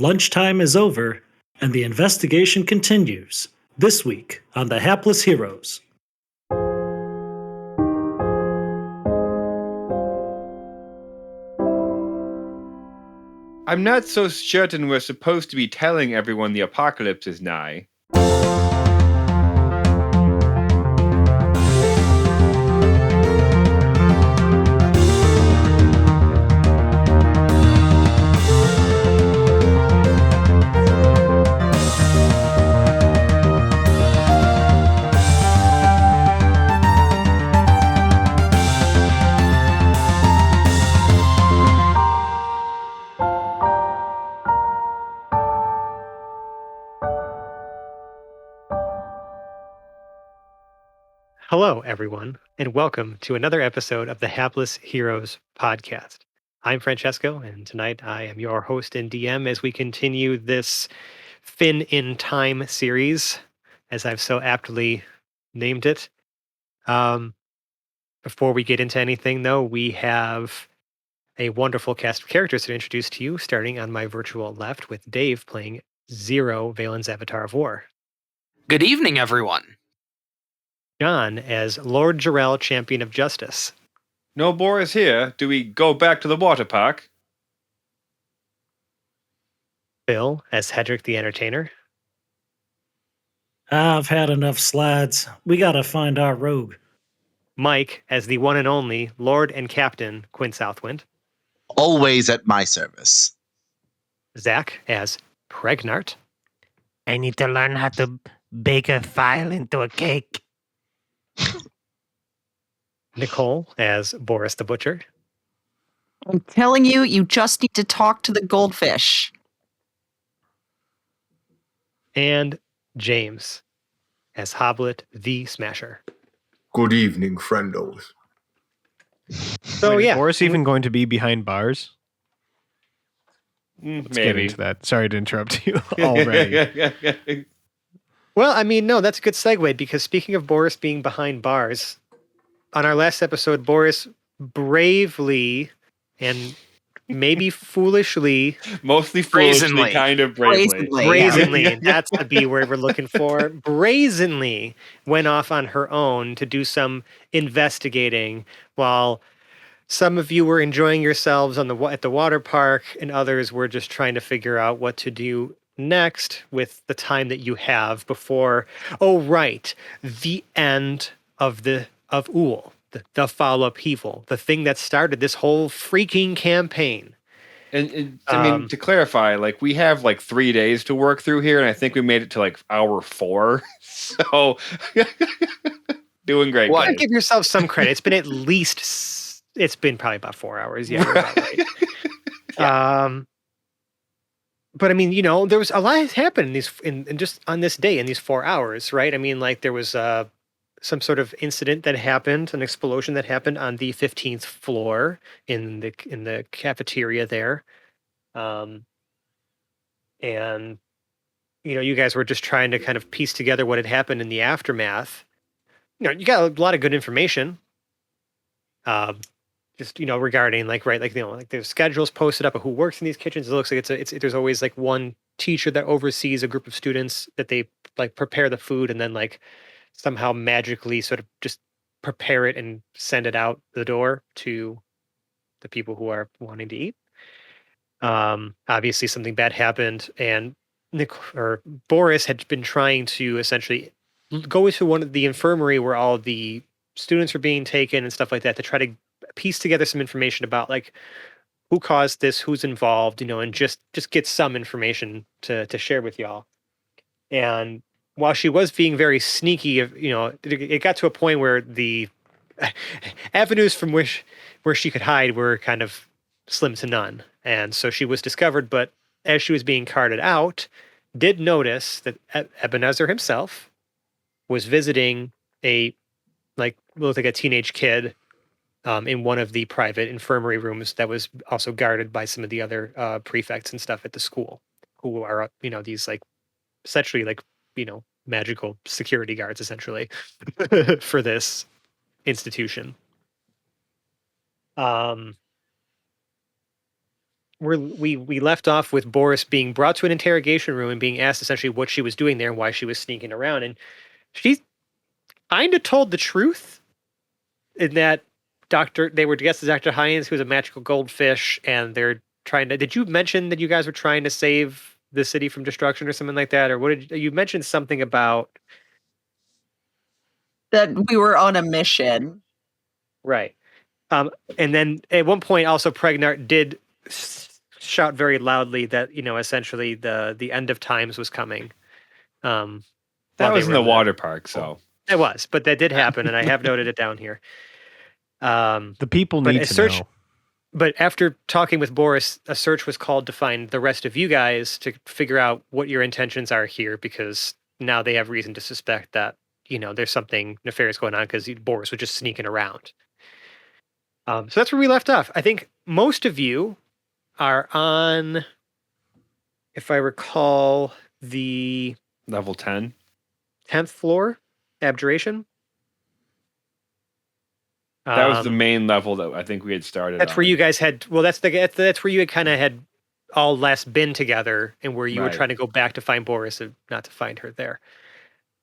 Lunchtime is over, and the investigation continues. This week on The Hapless Heroes. I'm not so certain we're supposed to be telling everyone the apocalypse is nigh. Hello, everyone, and welcome to another episode of the Hapless Heroes podcast. I'm Francesco, and tonight I am your host and DM as we continue this Fin in Time series, as I've so aptly named it. Before we get into anything, though, we have a wonderful cast of characters to introduce to you, starting on my virtual left with Dave playing Zero, Valen's Avatar of War. Good evening, everyone. John as Lord Jarrell, Champion of Justice. No Boris here. Do we go back to the water park? Bill as Hedrick the Entertainer. I've had enough slides. We gotta find our rogue. Mike as the one and only Lord and Captain Quinn Southwind. Always at my service. Zach as Pregnart. I need to learn how to bake a file into a cake. Nicole as Boris the Butcher. I'm telling you, you just need to talk to the goldfish. And James as Hoblet the Smasher. Good evening, friendos. So Wait, yeah. is Boris even going to be behind bars? Let's get Maybe. into that. Sorry to interrupt you already. Well, I mean, no, that's a good segue because speaking of Boris being behind bars, on our last episode, Boris bravely and maybe foolishly, Mostly foolishly, Brazenly. kind of bravely. brazenly, that's the B word we're looking for, brazenly went off on her own to do some investigating while some of you were enjoying yourselves at the water park and others were just trying to figure out what to do next with the time that you have before, the end of Uhl, the foul upheaval, the thing that started this whole freaking campaign. And I mean, to clarify, like we have like 3 days to work through here, and I think we made it to like hour 4. So doing great. Well, guys. give yourself some credit. It's been it's been probably about 4 hours. Yeah. You're about right. Yeah. But I mean, you know, there was a lot has happened in just on this day in these 4 hours, right? I mean, like there was some sort of incident that happened, an explosion that happened on the 15th floor in the cafeteria there, and you know, you guys were just trying to kind of piece together what had happened in the aftermath. You know, you got a lot of good information. Just, you know, regarding like there's schedules posted up of who works in these kitchens. It looks like there's always like one teacher that oversees a group of students that they like prepare the food and then like somehow magically sort of just prepare it and send it out the door to the people who are wanting to eat. Obviously something bad happened and Boris had been trying to essentially go into the infirmary where all the students were being taken and stuff like that to try to piece together some information about like who caused this, who's involved, you know, and just get some information to share with y'all. And while she was being very sneaky, you know, it got to a point where the avenues from where she could hide were kind of slim to none. And so she was discovered, but as she was being carted out, did notice that Ebenezer himself was visiting looked like a teenage kid in one of the private infirmary rooms that was also guarded by some of the other prefects and stuff at the school, who are, you know, these like essentially like, you know, magical security guards essentially for this institution. we left off with Boris being brought to an interrogation room and being asked essentially what she was doing there and why she was sneaking around, and she kind of told the truth in that they were guests of Dr. Hines, who was a magical goldfish, and they're trying to. Did you mention that you guys were trying to save the city from destruction or something like that, or what did you mentioned something about That we were on a mission. right? And then at one point, also Pregnart did shout very loudly that essentially the end of times was coming. That was in the water park, so it was, but that did happen, and I have noted it down here. The people need to know. But after talking with Boris, a search was called to find the rest of you guys to figure out what your intentions are here, because now they have reason to suspect that there's something nefarious going on because Boris was just sneaking around. So that's where we left off. I think most of you are on, if I recall, the level 10, 10th floor, abjuration. That was the main level that I think we had started. That's where you guys had. Well, that's where you had kind of had all last been together, and where you were trying to go back to find Boris and not to find her there.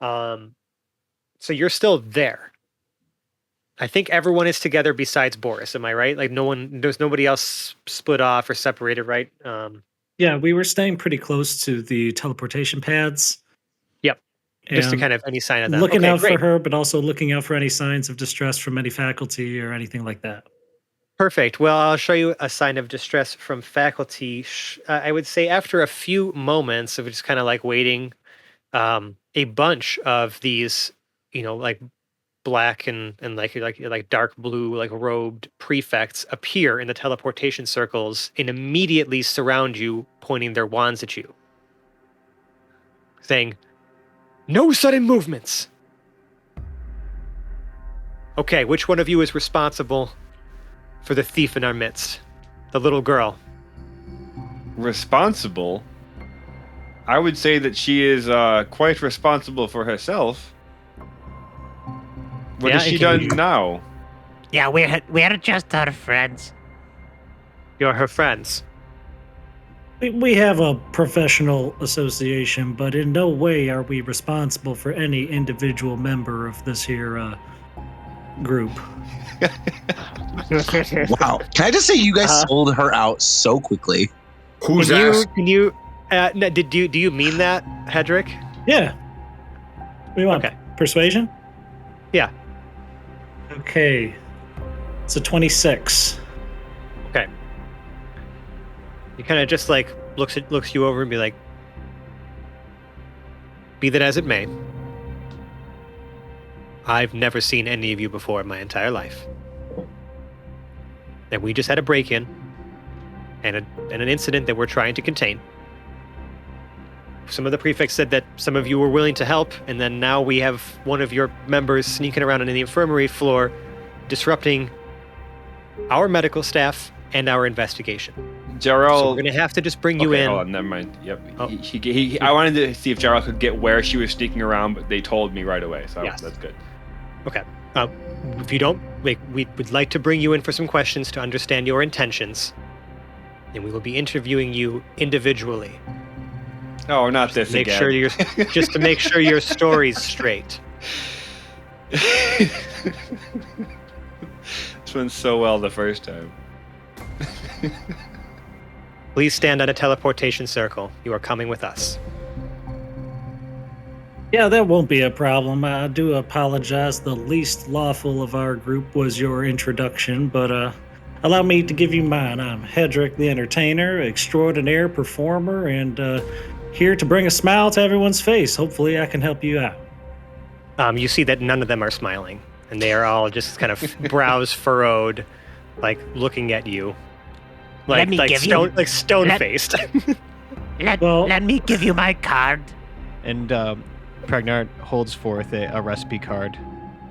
So you're still there. I think everyone is together besides Boris. Am I right? Like there's nobody else split off or separated, right? Yeah, we were staying pretty close to the teleportation pads. Yep. Just to kind of any sign of that. Looking out for her, but also looking out for any signs of distress from any faculty or anything like that. Perfect. Well, I'll show you a sign of distress from faculty. I would say after a few moments of just kind of like waiting, a bunch of these, like black and like dark blue, like robed prefects appear in the teleportation circles and immediately surround you, pointing their wands at you, saying, "No sudden movements." Okay, which one of you is responsible for the thief in our midst? The little girl. Responsible? I would say that she is quite responsible for herself. What has she done now? Yeah, we're just her friends. You're her friends. We have a professional association, but in no way are we responsible for any individual member of this here group. Wow. Can I just say you guys sold her out so quickly? Who's Can asking? you do you mean that, Hedrick? Yeah. What do you want? Okay. Persuasion? Yeah. Okay. It's a 26. Okay. He kind of just like looks you over and be like, "Be that as it may, I've never seen any of you before in my entire life. And we just had a break-in and an incident that we're trying to contain. Some of the prefects said that some of you were willing to help, and then now we have one of your members sneaking around on the infirmary floor, disrupting our medical staff and our investigation. Jarrell, so we're going to have to just bring you in." Hold on, never mind. Yep. Oh. I wanted to see if Jarrell could get where she was sneaking around, but they told me right away, so Yes. That's good. Okay. If you don't, we would like to bring you in for some questions to understand your intentions, and we will be interviewing you individually. Oh, not this Make again. sure just to make sure your story's straight. This went so well the first time. Please stand on a teleportation circle. You are coming with us. Yeah, that won't be a problem. I do apologize. The least lawful of our group was your introduction, but allow me to give you mine. I'm Hedrick the Entertainer, extraordinaire performer, and here to bring a smile to everyone's face. Hopefully I can help you out. You see that none of them are smiling, and they are all just kind of brows furrowed, like looking at you, like stone-faced. Let me give you my card. And Pregnart holds forth a recipe card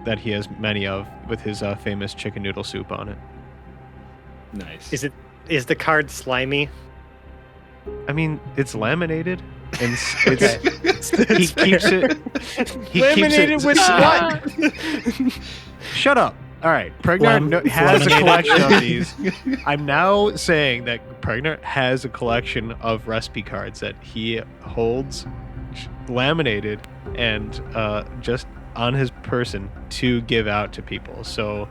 that he has many of with his famous chicken noodle soup on it. Nice. Is the card slimy? I mean, it's laminated, and Okay. he keeps it. He Laminated keeps it, with what? Shut up. All right, Pregnart has a collection of these. I'm now saying that Pregnart has a collection of recipe cards that he holds laminated and just on his person to give out to people. So,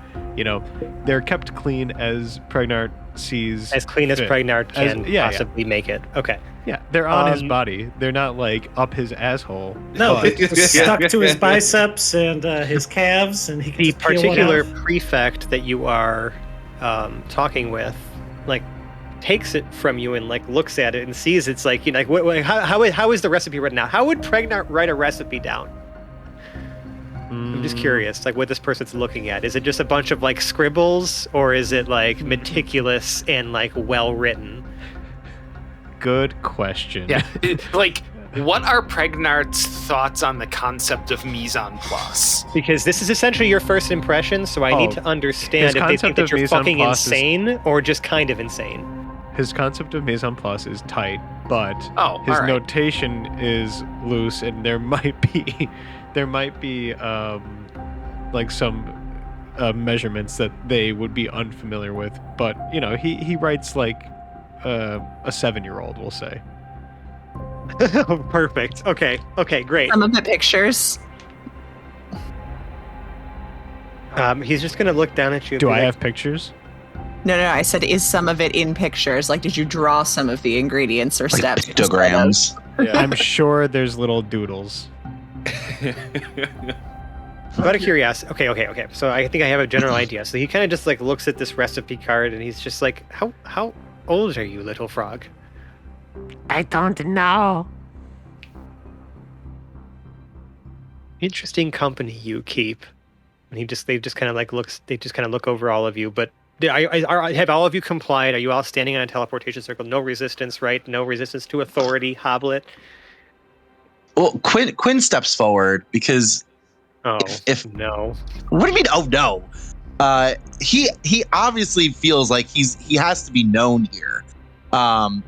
they're kept clean as Pregnart sees As clean as fit. Pregnart can possibly make it. Okay. Yeah, they're on his body. They're not like up his asshole. No, but- it's stuck to his biceps and his calves, and he can The just peel it particular off. prefect that you are talking with, like, takes it from you and like looks at it and sees it's like, how is the recipe written out? How would Pregnart write a recipe down? I'm just curious, like what this person's looking at. Is it just a bunch of like scribbles, or is it like meticulous and like well written? Good question. Yeah. Like, what are Pregnart's thoughts on the concept of mise en place? Because this is essentially your first impression, so I need to understand if they think that you're fucking insane or just kind of insane. His concept of mise en place is tight, but his alright. notation is loose, and there might be like some measurements that they would be unfamiliar with. But he writes like a 7-year-old, we'll say. Perfect. Okay, great. Some of the pictures. He's just gonna look down at you. And Do be I like, have pictures? No, I said, is some of it in pictures? Like, did you draw some of the ingredients or steps? Pictograms. I'm sure there's little doodles. Out of curiosity, okay. So I think I have a general idea. So he kind of just like looks at this recipe card and he's just like, how old are you, little frog? I don't know. Interesting company you keep. And they just kind of look over all of you. But have all of you complied? Are you all standing on a teleportation circle? No resistance, right? No resistance to authority, Hoblet. Well, Quinn steps forward because if no. What do you mean? Oh no. He obviously feels like he has to be known here,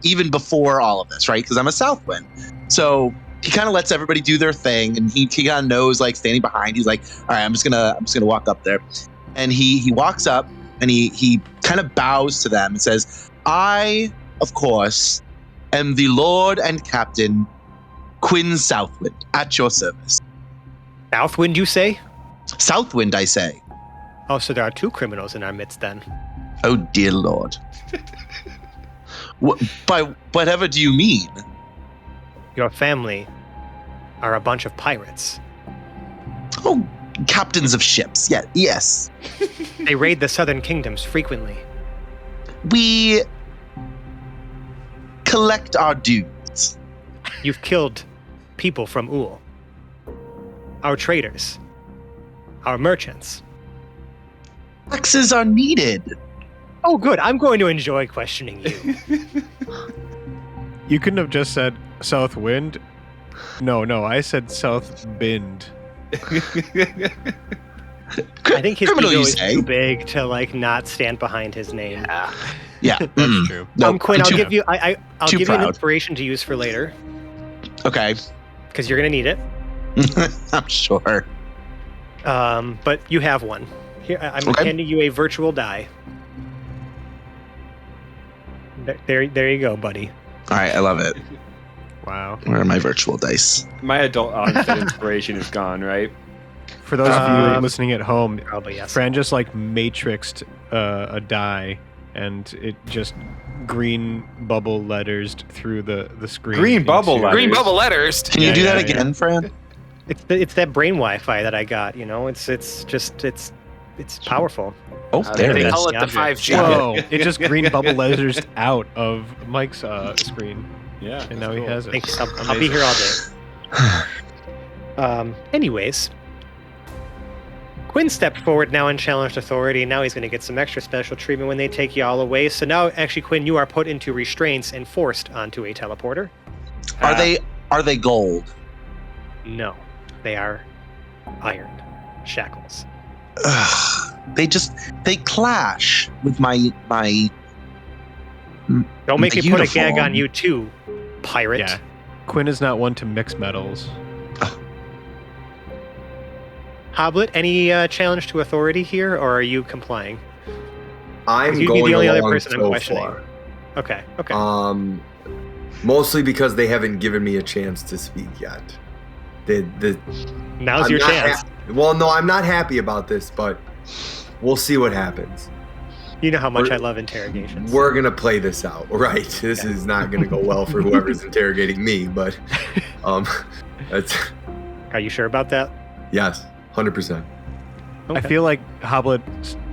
even before all of this, right? Because I'm a Southwind, so he kind of lets everybody do their thing, and he kind of knows, like standing behind. He's like, all right, I'm just gonna walk up there, and he walks up and he kind of bows to them and says, "I, of course, am the Lord and Captain Quinn Southwind at your service." Southwind, you say? Southwind, I say. Oh, so there are two criminals in our midst then. Oh, dear Lord. By whatever do you mean? Your family are a bunch of pirates. Oh, captains of ships. Yeah, yes. They raid the southern kingdoms frequently. We collect our dues. You've killed people from Uul. Our traders. Our merchants. Taxes are needed. Oh, good. I'm going to enjoy questioning you. You couldn't have just said South Wind. No, I said South Bend. I think his Criminal, ego you is say? too big to like not stand behind his name. Yeah, That's true. No, Quinn, I'll too- give you. I'll too give you an proud. inspiration to use for later Okay, because you're gonna need it. I'm sure. But you have one. Here, I'm Okay. handing you a virtual die. There you go, buddy. All right, I love it. Wow. Where are my virtual dice? My adult onset inspiration is gone, right? For those of you listening at home, Probably yes. Fran just like matrixed a die, and it just green bubble letters through the screen. Green bubble into- letters? Green bubble letters. Can you Yeah, do that yeah, again, Fran? It's that brain Wi-Fi that I got. You know, it's powerful. Oh, there They it is. call it the Object. 5G. Whoa! It just green bubble letters out of Mike's screen, Yeah. and now he has it. Thanks. I'll be here all day. Anyways, Quinn stepped forward now and challenged authority. Now he's going to get some extra special treatment when they take you all away. So now, actually, Quinn, you are put into restraints and forced onto a teleporter. Are they gold? No, they are iron shackles. Ugh, they clash with my. Don't make The me put a gag uniform. on you too, pirate. Yeah. Quinn is not one to mix metals. Hoblet, any challenge to authority here, or are you complying? I'm You'd be going the only other along person I'm so questioning. far. Okay. Mostly because they haven't given me a chance to speak yet. Now's I'm your not chance. Well, no, I'm not happy about this, but we'll see what happens. You know how much I love interrogations. We're gonna play this out, right? This is not gonna go well for whoever's interrogating me, but that's. Are you sure about that? Yes, 100%. Okay. I feel like Hoblet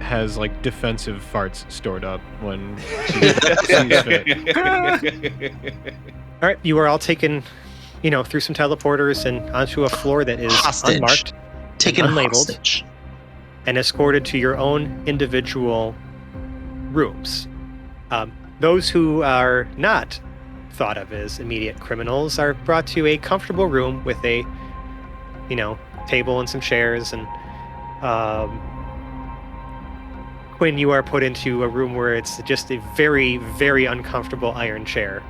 has like defensive farts stored up when she sees fit. All right, you are all taken, through some teleporters and onto a floor that is Hostage. unmarked, Taken unlabeled. hostage. And escorted to your own individual rooms. Those who are not thought of as immediate criminals are brought to a comfortable room with a, table and some chairs. And Quinn, you are put into a room where it's just a very, very uncomfortable iron chair.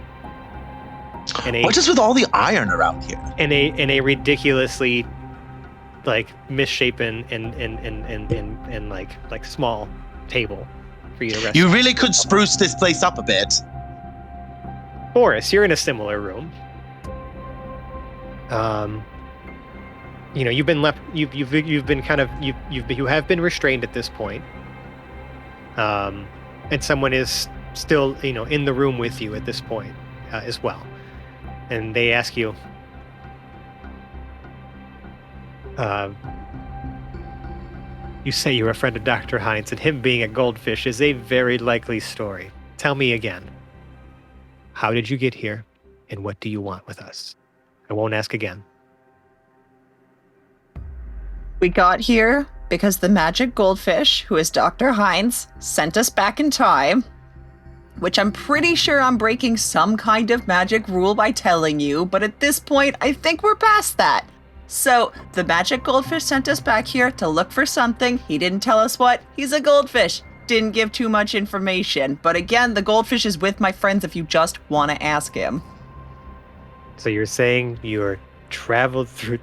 What's just with all the iron around here? In a ridiculously misshapen and like small table for you to rest. You really could spruce this place up a bit. Boris, you're in a similar room. You've been left. You have been restrained at this point. And someone is still in the room with you at this point as well. And they ask you, you say you're a friend of Dr. Hines, and him being a goldfish is a very likely story. Tell me again. How did you get here, and what do you want with us? I won't ask again. We got here because the magic goldfish, who is Dr. Hines, sent us back in time, which I'm pretty sure I'm breaking some kind of magic rule by telling you, but at this point, I think we're past that. So, the magic goldfish sent us back here to look for something. He didn't tell us what. He's a goldfish. Didn't give too much information. But again, the goldfish is with my friends if you just want to ask him. So you're saying you're traveled through...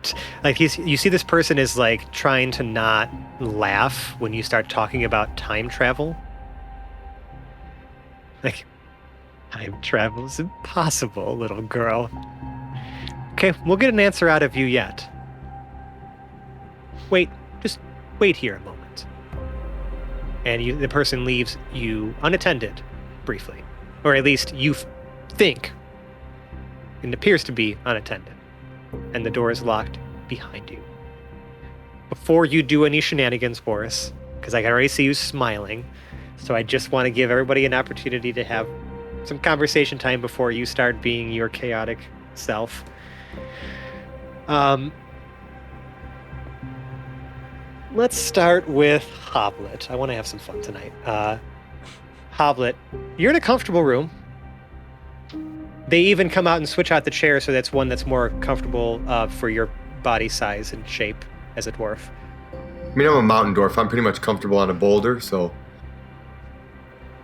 you see this person is trying to not laugh when you start talking about time travel? Time travel is impossible, little girl. Okay, we'll get an answer out of you yet. Just wait here a moment. And the person leaves you unattended, briefly. Or at least you think it appears to be unattended. And the door is locked behind you. Before you do any shenanigans, Boris, because I can already see you smiling, so I just want to give everybody an opportunity to have some conversation time before you start being your chaotic self. Let's start with Hoblet. I want to have some fun tonight. Hoblet, you're in a comfortable room. They even come out and switch out the chair so that's one that's more comfortable for your body size and shape as a dwarf. I mean, I'm a mountain dwarf. I'm pretty much comfortable on a boulder, so...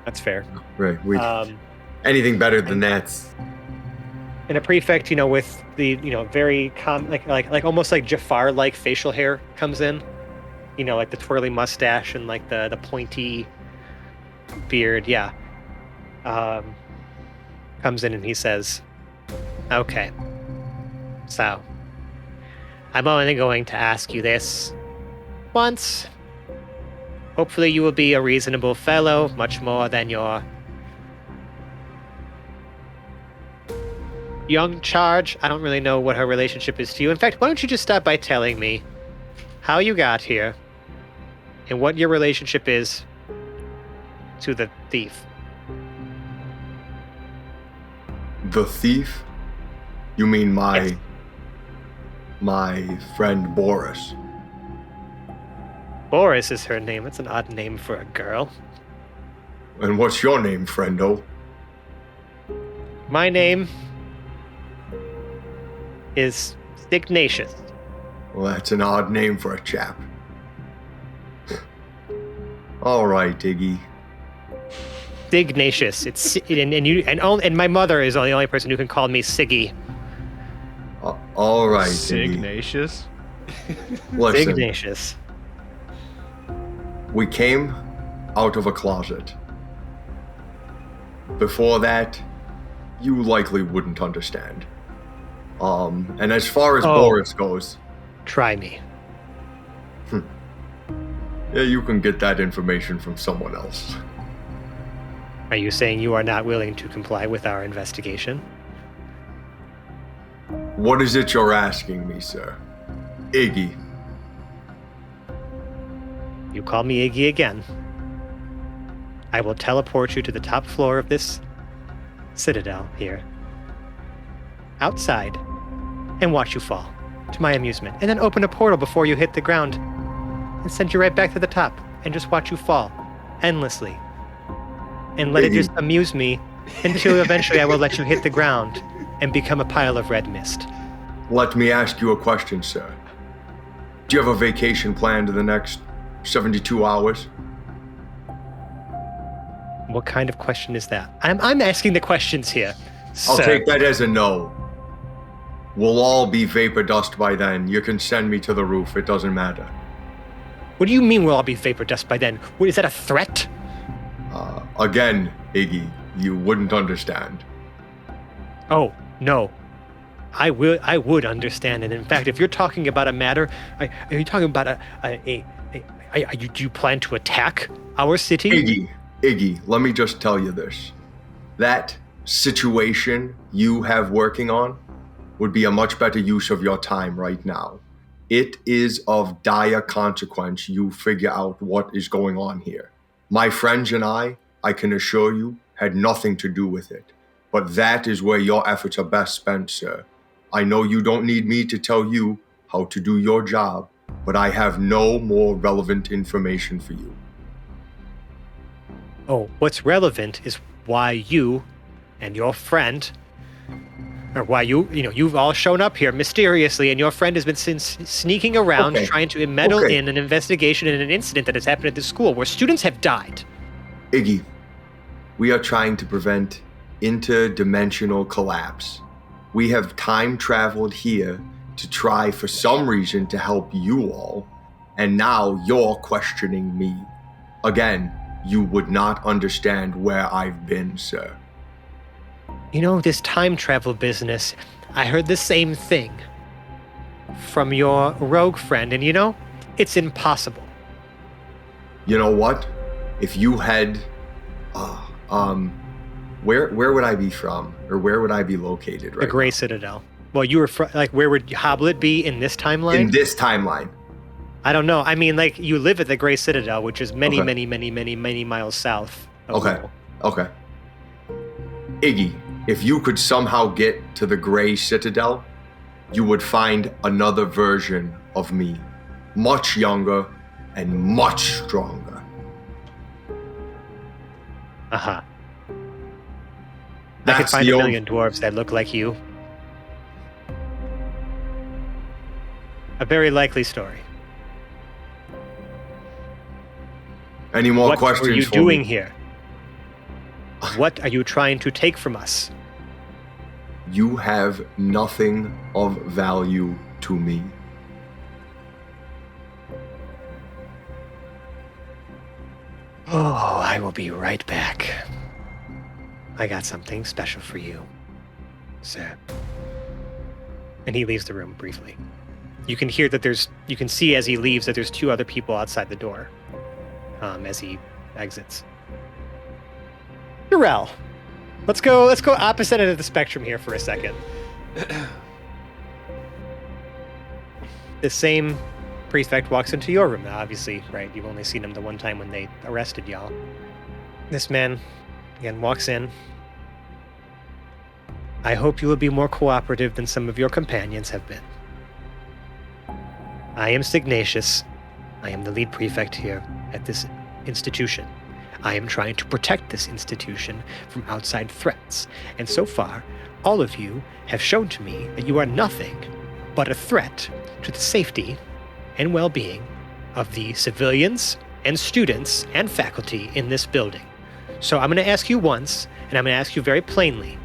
That's fair. Right. Anything better than that's... And a prefect, with the, very like almost like Jafar-like facial hair comes in, like the twirly mustache and the pointy beard. Yeah. Comes in and he says, "Okay. So, I'm only going to ask you this once. Hopefully you will be a reasonable fellow, much more than your young charge. I don't really know what her relationship is to you. In fact, why don't you just start by telling me how you got here and what your relationship is to the thief." The thief? You mean Yes. my friend Boris? Boris is her name. That's an odd name for a girl. And what's your name, friendo? My name is Ignatius. Well, that's an odd name for a chap. All right, Iggy. Ignatius. It's and my mother is the only person who can call me Siggy. All right, Iggy. Ignatius? Listen, Ignatius. we came out of a closet. Before that, you likely wouldn't understand. And as far as Boris goes, Try me. yeah, you can get that information from someone else. Are you saying you are not willing to comply with our investigation? What is it you're asking me, sir? Iggy. You call me Iggy again. I will teleport you to the top floor of this citadel here. Outside. And watch you fall. To my amusement. And then open a portal before you hit the ground. And send you right back to the top. And just watch you fall. Endlessly. And let it just amuse me until eventually I will let you hit the ground and become a pile of red mist. Let me ask you a question, sir. Do you have a vacation planned in the next 72 hours? What kind of question is that? I'm asking the questions here. I'll sir. take that as a no. We'll all be vapor dust by then. You can send me to the roof. It doesn't matter. What do you mean we'll all be vapor dust by then? What, is that a threat? Again, Iggy, you wouldn't understand. Oh, no. I would understand. And in fact, if you're talking about a matter, are you talking about do you plan to attack our city? Iggy, let me just tell you this. That situation you have working on would be a much better use of your time right now. It is of dire consequence you figure out what is going on here. My friends and I can assure you, had nothing to do with it. But that is where your efforts are best spent, sir. I know you don't need me to tell you how to do your job, but I have no more relevant information for you. Oh, what's relevant is why you and your friend, or why you've all shown up here mysteriously, and your friend has been sneaking around trying to meddle in an investigation in an incident that has happened at the school where students have died. Iggy, we are trying to prevent interdimensional collapse. We have time traveled here to try for some reason to help you all, and now you're questioning me. Again, you would not understand where I've been, sir. You know, this time travel business, I heard the same thing from your rogue friend, and it's impossible. You know what? If you had, where would I be from, or where would I be located right The Grey now? Citadel. Well, you were where would Hoblet be in this timeline? In this timeline. I don't know. I mean, you live at the Grey Citadel, which is many miles south of Lowell. Okay. Iggy, if you could somehow get to the Grey Citadel, you would find another version of me. Much younger and much stronger. Uh-huh. I could find a million dwarves that look like you. A very likely story. Any more questions What are you for doing me? here? What are you trying to take from us? You have nothing of value to me. Oh, I will be right back. I got something special for you, sir. And he leaves the room briefly. You can hear that you can see as he leaves that there's two other people outside the door as he exits. Jarrell, let's go opposite end of the spectrum here for a second. The same prefect walks into your room, obviously, right? You've only seen him the one time when they arrested y'all. This man, again, walks in. I hope you will be more cooperative than some of your companions have been. I am Ignatius. I am the lead prefect here at this institution. I am trying to protect this institution from outside threats. And so far, all of you have shown to me that you are nothing but a threat to the safety and well-being of the civilians and students and faculty in this building. So I'm going to ask you once, and I'm going to ask you very plainly,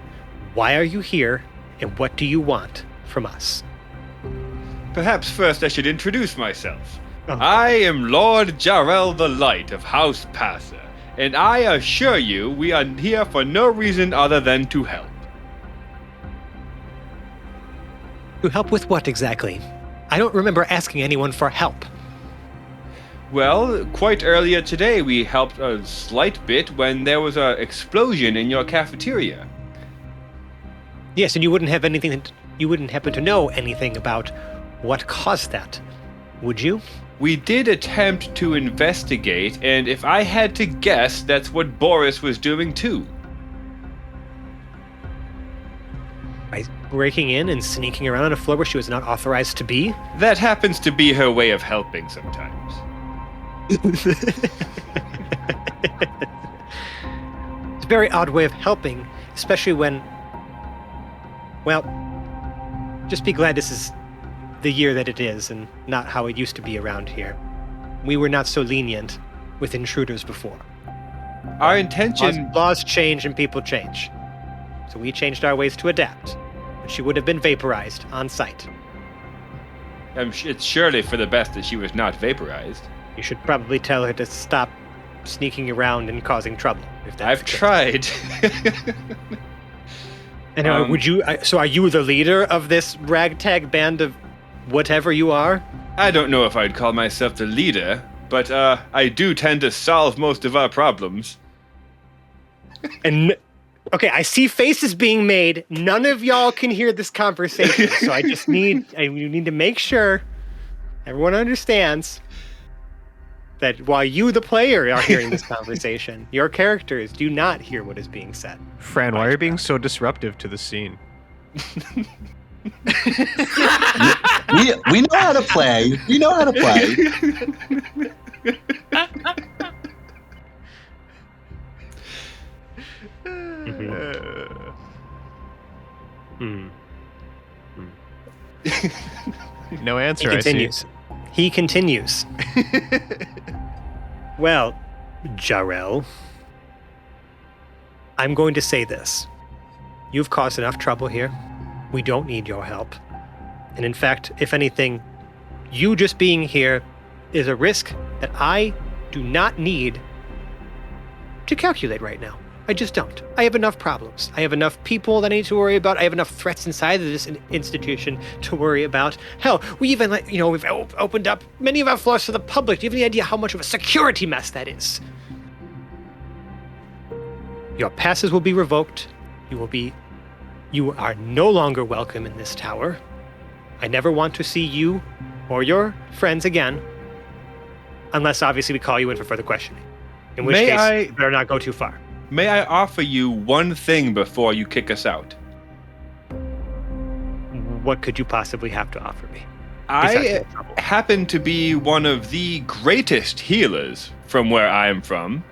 why are you here and what do you want from us? Perhaps first I should introduce myself. Oh. I am Lord Jarrell the Light of House Passer, and I assure you we are here for no reason other than to help. To help with what exactly? I don't remember asking anyone for help. Well, quite earlier today we helped a slight bit when there was an explosion in your cafeteria. Yes, and you wouldn't happen to know anything about what caused that, would you? We did attempt to investigate, and if I had to guess, that's what Boris was doing too. By breaking in and sneaking around on a floor where she was not authorized to be? That happens to be her way of helping sometimes. It's a very odd way of helping, especially when... Well, just be glad this is the year that it is and not how it used to be around here. We were not so lenient with intruders before. Our intention... Laws change and people change. So we changed our ways to adapt. But she would have been vaporized on sight. It's surely for the best that she was not vaporized. You should probably tell her to stop sneaking around and causing trouble. If that's I've the case. tried. And would you? So are you the leader of this ragtag band of whatever you are? I don't know if I'd call myself the leader, but I do tend to solve most of our problems. And okay, I see faces being made. None of y'all can hear this conversation, so I need to make sure everyone understands that while you, the player, are hearing this conversation, your characters do not hear what is being said. Fran, why are you being so disruptive to the scene? We know how to play. We know how to play. No answer. He continues. He continues. Well, Jarrell, I'm going to say this. You've caused enough trouble here. We don't need your help. And in fact, if anything, you just being here is a risk that I do not need to calculate right now. I just don't. I have enough problems. I have enough people that I need to worry about. I have enough threats inside of this institution to worry about. Hell, we even, we've opened up many of our floors to the public. Do you have any idea how much of a security mess that is? Your passes will be revoked. You are no longer welcome in this tower. I never want to see you or your friends again, unless obviously we call you in for further questioning. In which case, you better not go too far. May I offer you one thing before you kick us out? What could you possibly have to offer me? I happen to be one of the greatest healers from where I am from.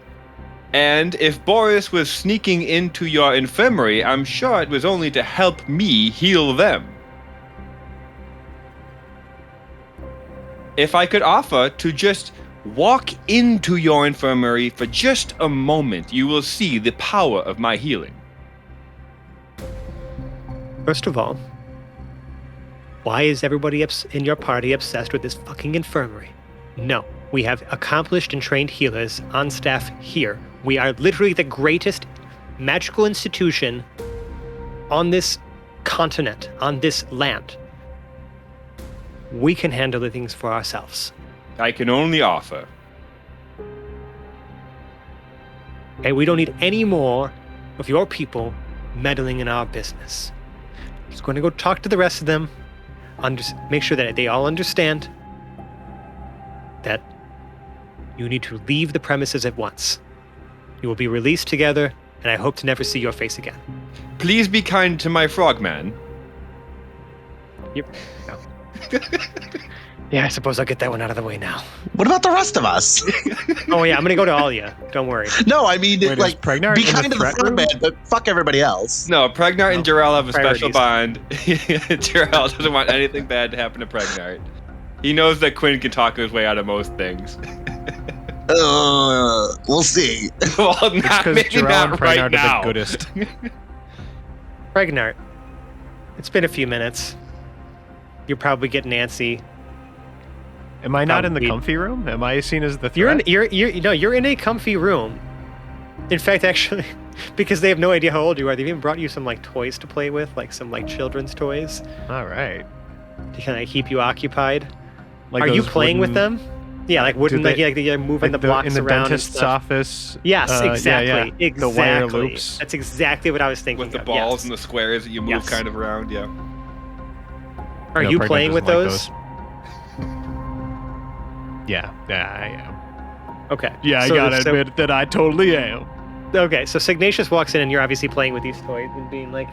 And if Boris was sneaking into your infirmary, I'm sure it was only to help me heal them. If I could offer to just walk into your infirmary for just a moment, you will see the power of my healing. First of all, why is everybody in your party obsessed with this fucking infirmary? No, we have accomplished and trained healers on staff here. We are literally the greatest magical institution on this continent, on this land. We can handle the things for ourselves. I can only offer. And we don't need any more of your people meddling in our business. I'm just going to go talk to the rest of them, make sure that they all understand that you need to leave the premises at once. You will be released together, and I hope to never see your face again. Please be kind to my frogman. Yep. No. Yeah, I suppose I'll get that one out of the way now. What about the rest of us? Oh yeah, I'm gonna go to all of you. Don't worry. No, I mean, Wait, like, be Pregnart in the kind to the threat frog room? man, but fuck everybody else. No, Pregnart and Jarrell have a special Priorities. bond. Jarrell doesn't want anything bad to happen to Pregnart. He knows that Quinn can talk his way out of most things. We'll see. Well, It's not, because maybe Jarrell not and right Pregnart are now. the goodest. Pregnart, it's been a few minutes. You probably get Nancy. Am I not in the Probably. comfy room? Am I seen as the You're threat? you're in a comfy room. In fact, actually, because they have no idea how old you are, they've even brought you some like toys to play with, like some like children's toys All right. to kind of keep you occupied. Like Are you those playing with wooden- them? Yeah, like wooden, they- like they're moving the blocks in the around and dentist's stuff. office. Yes, yeah, exactly. yeah. Exactly. The wire loops. That's exactly what I was thinking. With the of, balls yes. and the squares that you move Yes. kind of around, yeah. Are No, you Pregnant playing with doesn't like those? Yeah, I am. Okay. Yeah, I So- gotta so- admit that I totally am. Okay, so Signatius walks in and you're obviously playing with these toys and being like,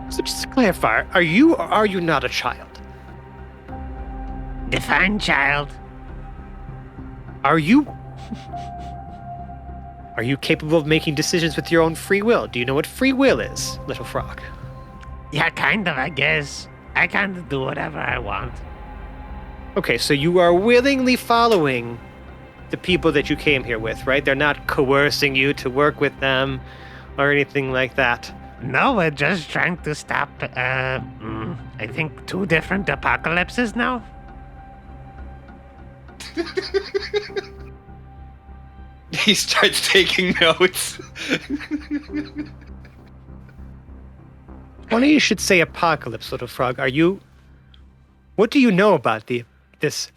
so just to clarify, are you or are you not a child? Define child. Are you capable of making decisions with your own free will? Do you know what free will is, little frog? Yeah, kind of, I guess. I kind of do whatever I want. Okay, so you are willingly following the people that you came here with, right? They're not coercing you to work with them or anything like that. No, we're just trying to stop, I think 2 different apocalypses now? He starts taking notes. Funny you should say apocalypse, little frog. What do you know about this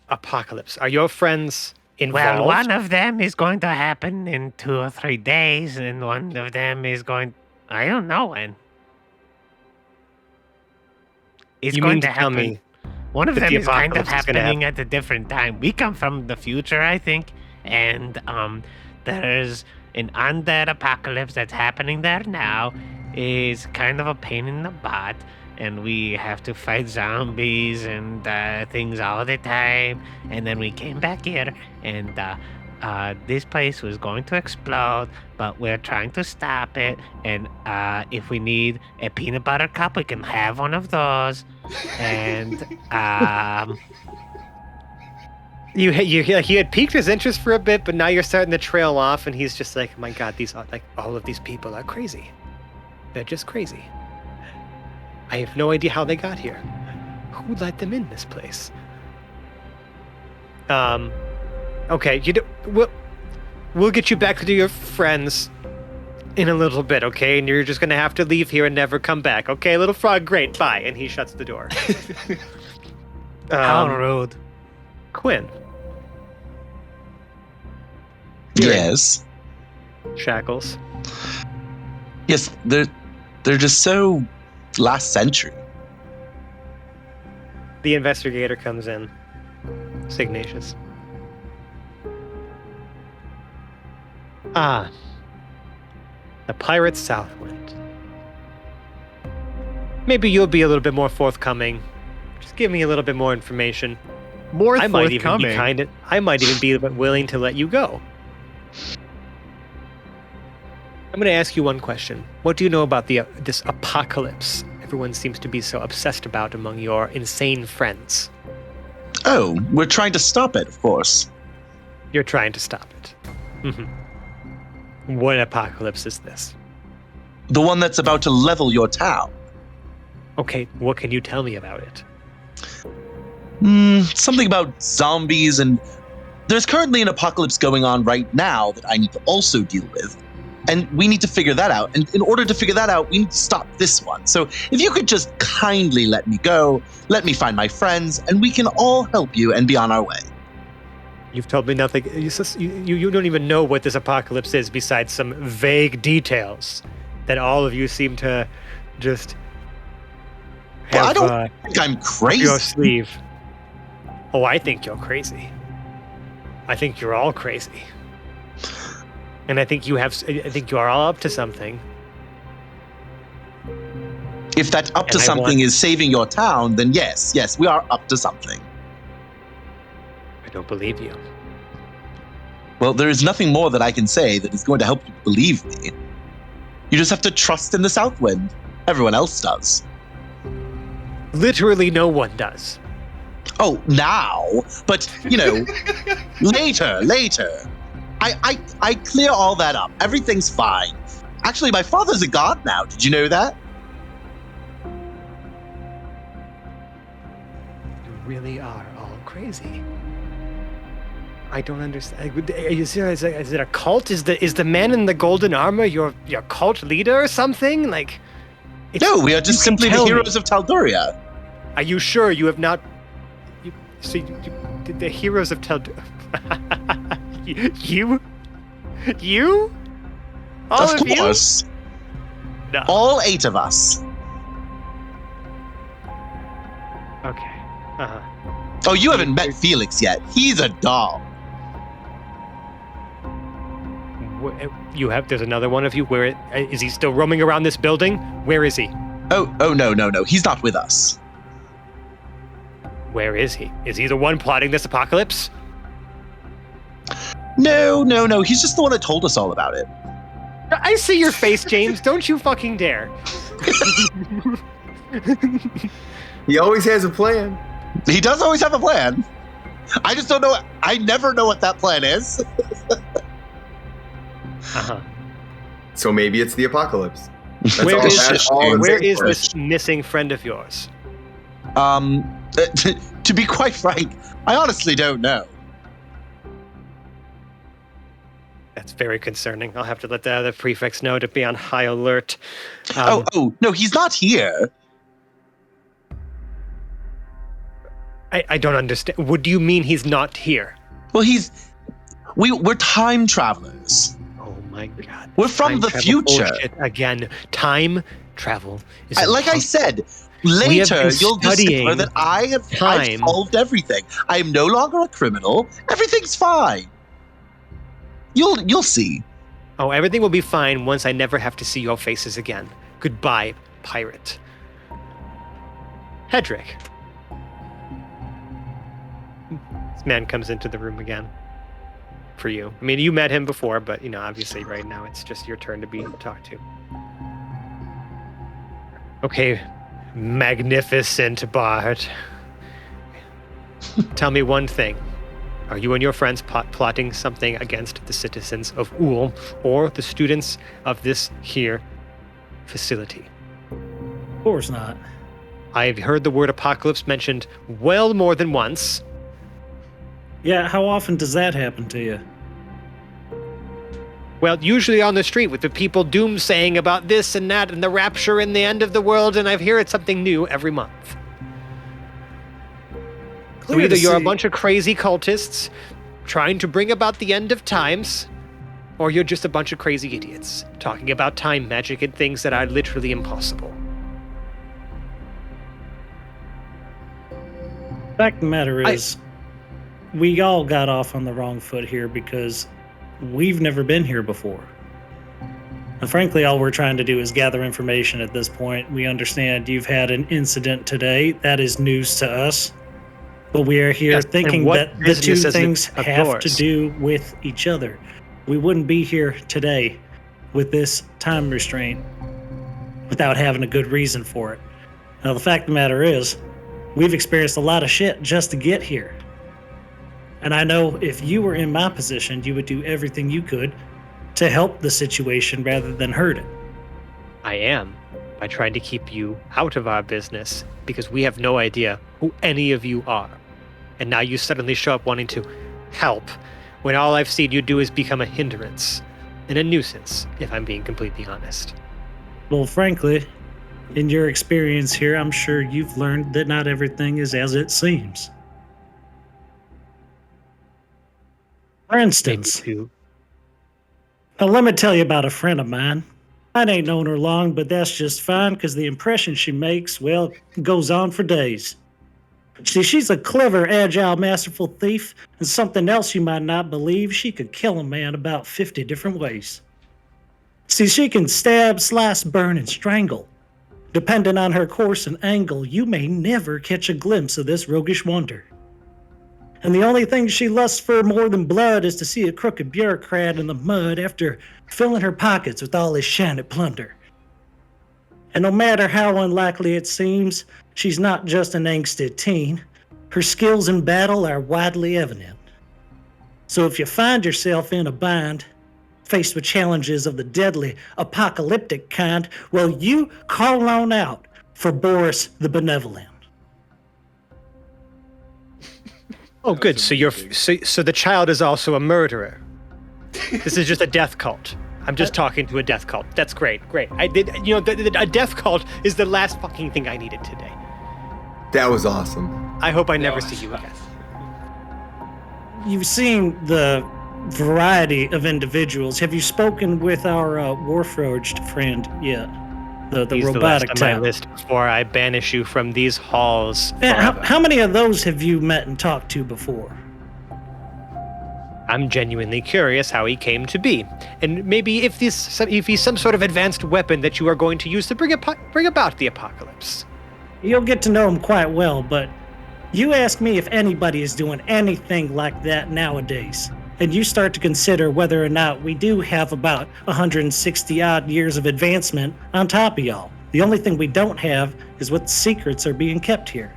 apocalypse? Are your friends involved? Well, one of them is going to happen in 2 or 3 days, and one of them is going... I don't know when. It's You going mean to to tell happen. me One of that them the is kind of apocalypse is gonna happening at a different time. We come from the future, I think, and there's an undead apocalypse that's happening there now. Is kind of a pain in the butt, and we have to fight zombies and things all the time. And then we came back here, and this place was going to explode, but we're trying to stop it. And if we need a peanut butter cup, we can have one of those. And You he had piqued his interest for a bit, but now you're starting to trail off, and he's just like, my God, these are like all of these people are crazy. They're just crazy. I have no idea how they got here. Who let them in this place? Okay, we'll get you back to your friends in a little bit, okay? And you're just gonna have to leave here and never come back, okay, little frog? Great, bye. And he shuts the door. how rude. Quinn, Yes. Shackles. Yes, they're just so last century. The investigator comes in. Signatius. Ah. The Pirates Southwind. Maybe you'll be a little bit more forthcoming. Just give me a little bit more information. More I might even be forthcoming. I might even be willing to let you go. I'm going to ask you one question. What do you know about this apocalypse everyone seems to be so obsessed about among your insane friends? Oh, we're trying to stop it, of course. You're trying to stop it. Mm-hmm. What apocalypse is this? The one that's about to level your town. Okay, what can you tell me about it? Something about zombies, and there's currently an apocalypse going on right now that I need to also deal with. And we need to figure that out. And in order to figure that out, we need to stop this one. So if you could just kindly let me go, let me find my friends, and we can all help you and be on our way. You've told me nothing. You don't even know what this apocalypse is besides some vague details that all of you seem to just have Well, I don't think I'm up crazy. your sleeve. Oh, I think you're crazy. I think you're all crazy. And I think you are all up to something. If that up to And I something want- is saving your town, then yes, we are up to something. I don't believe you. Well, there is nothing more that I can say that is going to help you believe me. You just have to trust in the Southwind. Everyone else does. Literally no one does. Oh, now? But, later. I clear all that up. Everything's fine. Actually, my father's a god now. Did you know that? really are all crazy. I don't understand. Is it a cult? Is the man in the golden armor your cult leader or something? Like, No, we are just you can simply the tell me. heroes of Tal'Doria. Are you sure you have not? The heroes of you? All Of of you? course. No. All 8 of us. Okay. Uh-huh. Oh, you haven't met Felix yet. He's a doll. You have. There's another one of you. Where is he still roaming around this building? Where is he? Oh, no. He's not with us. Where is he? Is he the one plotting this apocalypse? No. He's just the one that told us all about it. I see your face, James. Don't you fucking dare. He always has a plan. He does always have a plan. I just don't know. I never know what that plan is. Uh-huh. So maybe it's the apocalypse. That's Where all- is- that's all I'm Where saying is for it. this missing friend of yours? To be quite frank, I honestly don't know. That's very concerning. I'll have to let the other prefects know to be on high alert. Oh, no, he's not here. I don't understand. What do you mean he's not here? Well, we're time travelers. Oh my god. We're from Time the travel future. bullshit again. Time travel is Like I impossible. said, We have later been you'll discover studying that I've time. solved everything. I am no longer a criminal. Everything's fine. You'll see. Oh, everything will be fine once I never have to see your faces again. Goodbye, pirate. Hedrick. This man comes into the room again. For you. I mean, you met him before, but, obviously right now it's just your turn to be talked to. Okay, magnificent Bard. Tell me one thing. Are you and your friends plotting something against the citizens of Ool or the students of this here facility? Of course not. I've heard the word apocalypse mentioned well more than once. Yeah, how often does that happen to you? Well, usually on the street with the people doomsaying about this and that and the rapture and the end of the world, and I hear it's something new every month. So Clear either to you're a see. bunch of crazy cultists trying to bring about the end of times, or you're just a bunch of crazy idiots talking about time magic and things that are literally impossible. Fact of the matter is, we all got off on the wrong foot here because we've never been here before. And frankly, all we're trying to do is gather information at this point. We understand you've had an incident today. That is news to us. But we are here Yes, and thinking what that the two business is it things of have to yours? do with each other. We wouldn't be here today with this time restraint without having a good reason for it. Now, the fact of the matter is, we've experienced a lot of shit just to get here. And I know if you were in my position, you would do everything you could to help the situation rather than hurt it. I am, by trying to keep you out of our business, because we have no idea who any of you are. And now you suddenly show up wanting to help, when all I've seen you do is become a hindrance and a nuisance, if I'm being completely honest. Well, frankly, in your experience here, I'm sure you've learned that not everything is as it seems. For instance, Maybe now let me tell you about a friend of mine. I ain't known her long, but that's just fine because the impression she makes, well, goes on for days. See, she's a clever, agile, masterful thief, and something else you might not believe, she could kill a man about 50 different ways. See, she can stab, slice, burn, and strangle. Depending on her course and angle, you may never catch a glimpse of this roguish wonder. And the only thing she lusts for more than blood is to see a crooked bureaucrat in the mud after filling her pockets with all his shiny plunder. And no matter how unlikely it seems, she's not just an angsty teen. Her skills in battle are widely evident. So if you find yourself in a bind, faced with challenges of the deadly, apocalyptic kind, well, you call on out for Boris the Benevolent. Oh, That good. was So you're amazing. so the child is also a murderer. This is just a death cult. I'm just talking to a death cult. That's great. Great. I did. You know, a death cult is the last fucking thing I needed today. That was awesome. I hope I never see you again. You've seen the variety of individuals. Have you spoken with our Warforged friend yet? The He's robotic the last on my type. list before I banish you from these halls Yeah, forever. how many of those have you met and talked to before? I'm genuinely curious how he came to be, and maybe if he's some sort of advanced weapon that you are going to use to bring about the apocalypse. You'll get to know him quite well, but you ask me if anybody is doing anything like that nowadays, and you start to consider whether or not we do have about 160 odd years of advancement on top of y'all. The only thing we don't have is what secrets are being kept here.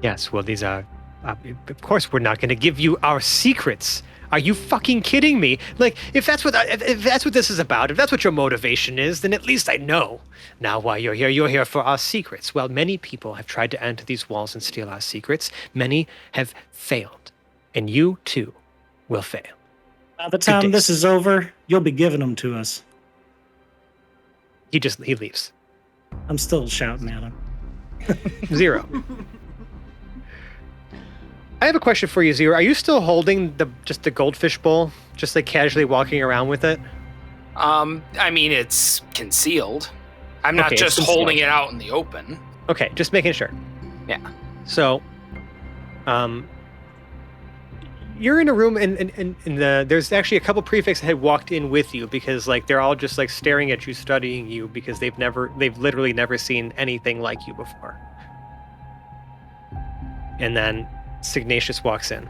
Yes, well, these are. Of course, we're not going to give you our secrets. Are you fucking kidding me? Like, if that's what this is about, if that's what your motivation is, then at least I know. Now, why you're here for our secrets. Well, many people have tried to enter these walls and steal our secrets. Many have failed, and you too will fail. By the time days. this is over, you'll be giving them to us. He leaves. I'm still shouting at him. 0. I have a question for you, 0. Are you still holding just the goldfish bowl, just like casually walking around with it? I mean, it's concealed. I'm not Okay, it's just concealed. holding it out in the open. Okay, just making sure. Yeah. So, you're in a room, and there's actually a couple prefects that had walked in with you because like they're all just like staring at you, studying you because they've literally never seen anything like you before. And then Signatius walks in.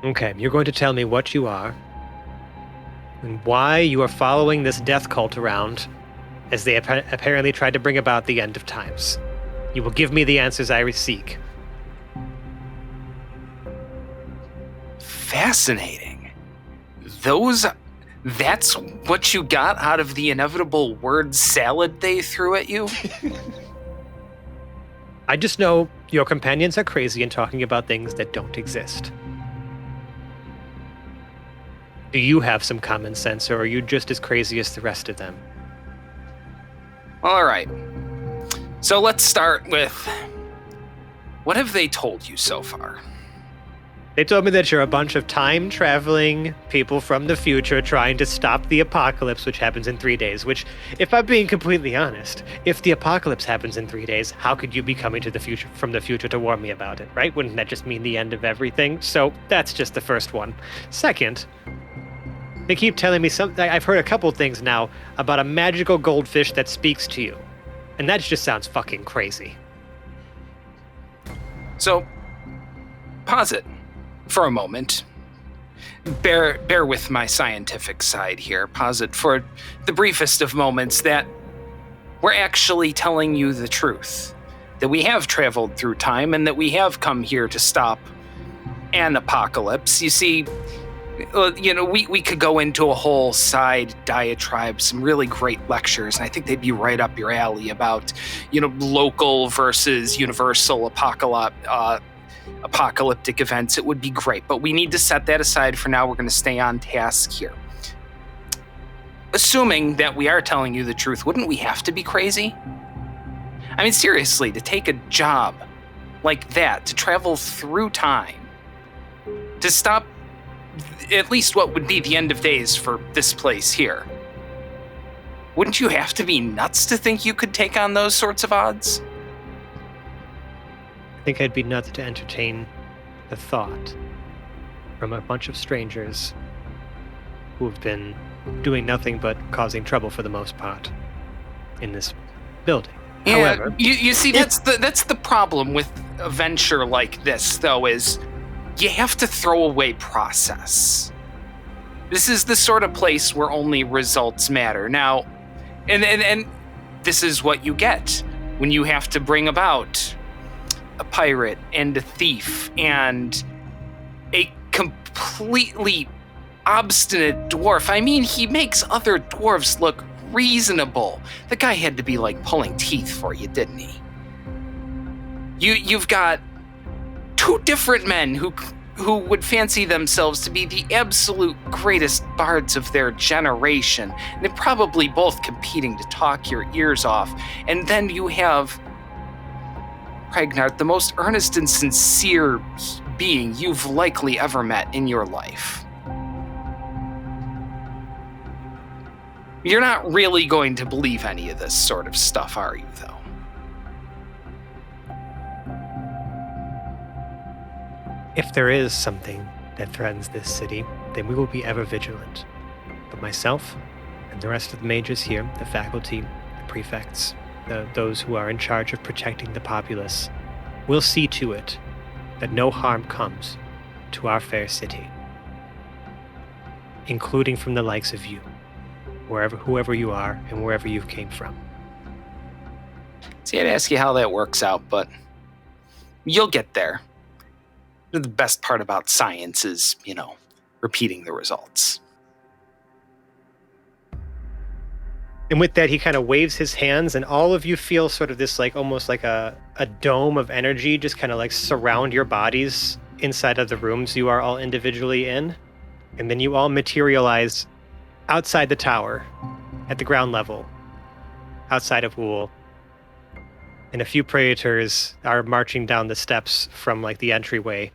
Okay, you're going to tell me what you are and why you are following this death cult around as they apparently tried to bring about the end of times. You will give me the answers I seek. Fascinating. That's what you got out of the inevitable word salad they threw at you? I just know your companions are crazy and talking about things that don't exist. Do you have some common sense, or are you just as crazy as the rest of them? All right. So let's start with, what have they told you so far? They told me that you're a bunch of time-traveling people from the future trying to stop the apocalypse, which happens in 3 days, which, if I'm being completely honest, if the apocalypse happens in 3 days, how could you be coming to the future from the future to warn me about it, right? Wouldn't that just mean the end of everything? So that's just the first one. Second, they keep telling me I've heard a couple things now about a magical goldfish that speaks to you. And that just sounds fucking crazy. So, pause it for a moment. Bear with my scientific side here. Pause it for the briefest of moments that we're actually telling you the truth. That we have traveled through time and that we have come here to stop an apocalypse. You see, we could go into a whole side diatribe, some really great lectures, and I think they'd be right up your alley about, local versus universal apocalyptic events. It would be great, but we need to set that aside for now. We're going to stay on task here. Assuming that we are telling you the truth, wouldn't we have to be crazy? I mean, seriously, to take a job like that, to travel through time, to stop at least what would be the end of days for this place here. Wouldn't you have to be nuts to think you could take on those sorts of odds? I think I'd be nuts to entertain the thought from a bunch of strangers who have been doing nothing but causing trouble for the most part in this building. Yeah, However, you see, that's the problem with a venture like this, though, is you have to throw away process. This is the sort of place where only results matter. Now, and this is what you get when you have to bring about a pirate and a thief and a completely obstinate dwarf. I mean, he makes other dwarves look reasonable. The guy had to be like pulling teeth for you, didn't he? You've got two different men who would fancy themselves to be the absolute greatest bards of their generation. And they're probably both competing to talk your ears off. And then you have Pregnart, the most earnest and sincere being you've likely ever met in your life. You're not really going to believe any of this sort of stuff, are you, though? If there is something that threatens this city, then we will be ever vigilant. But myself and the rest of the mages here, the faculty, the prefects, those who are in charge of protecting the populace, will see to it that no harm comes to our fair city, including from the likes of you, whoever you are and wherever you came from. See, I'd ask you how that works out, but you'll get there. The best part about science is, repeating the results. And with that, he kind of waves his hands, and all of you feel sort of this, almost like a dome of energy just kind of surround your bodies inside of the rooms you are all individually in. And then you all materialize outside the tower, at the ground level, outside of Wool. And a few Praetors are marching down the steps from the entryway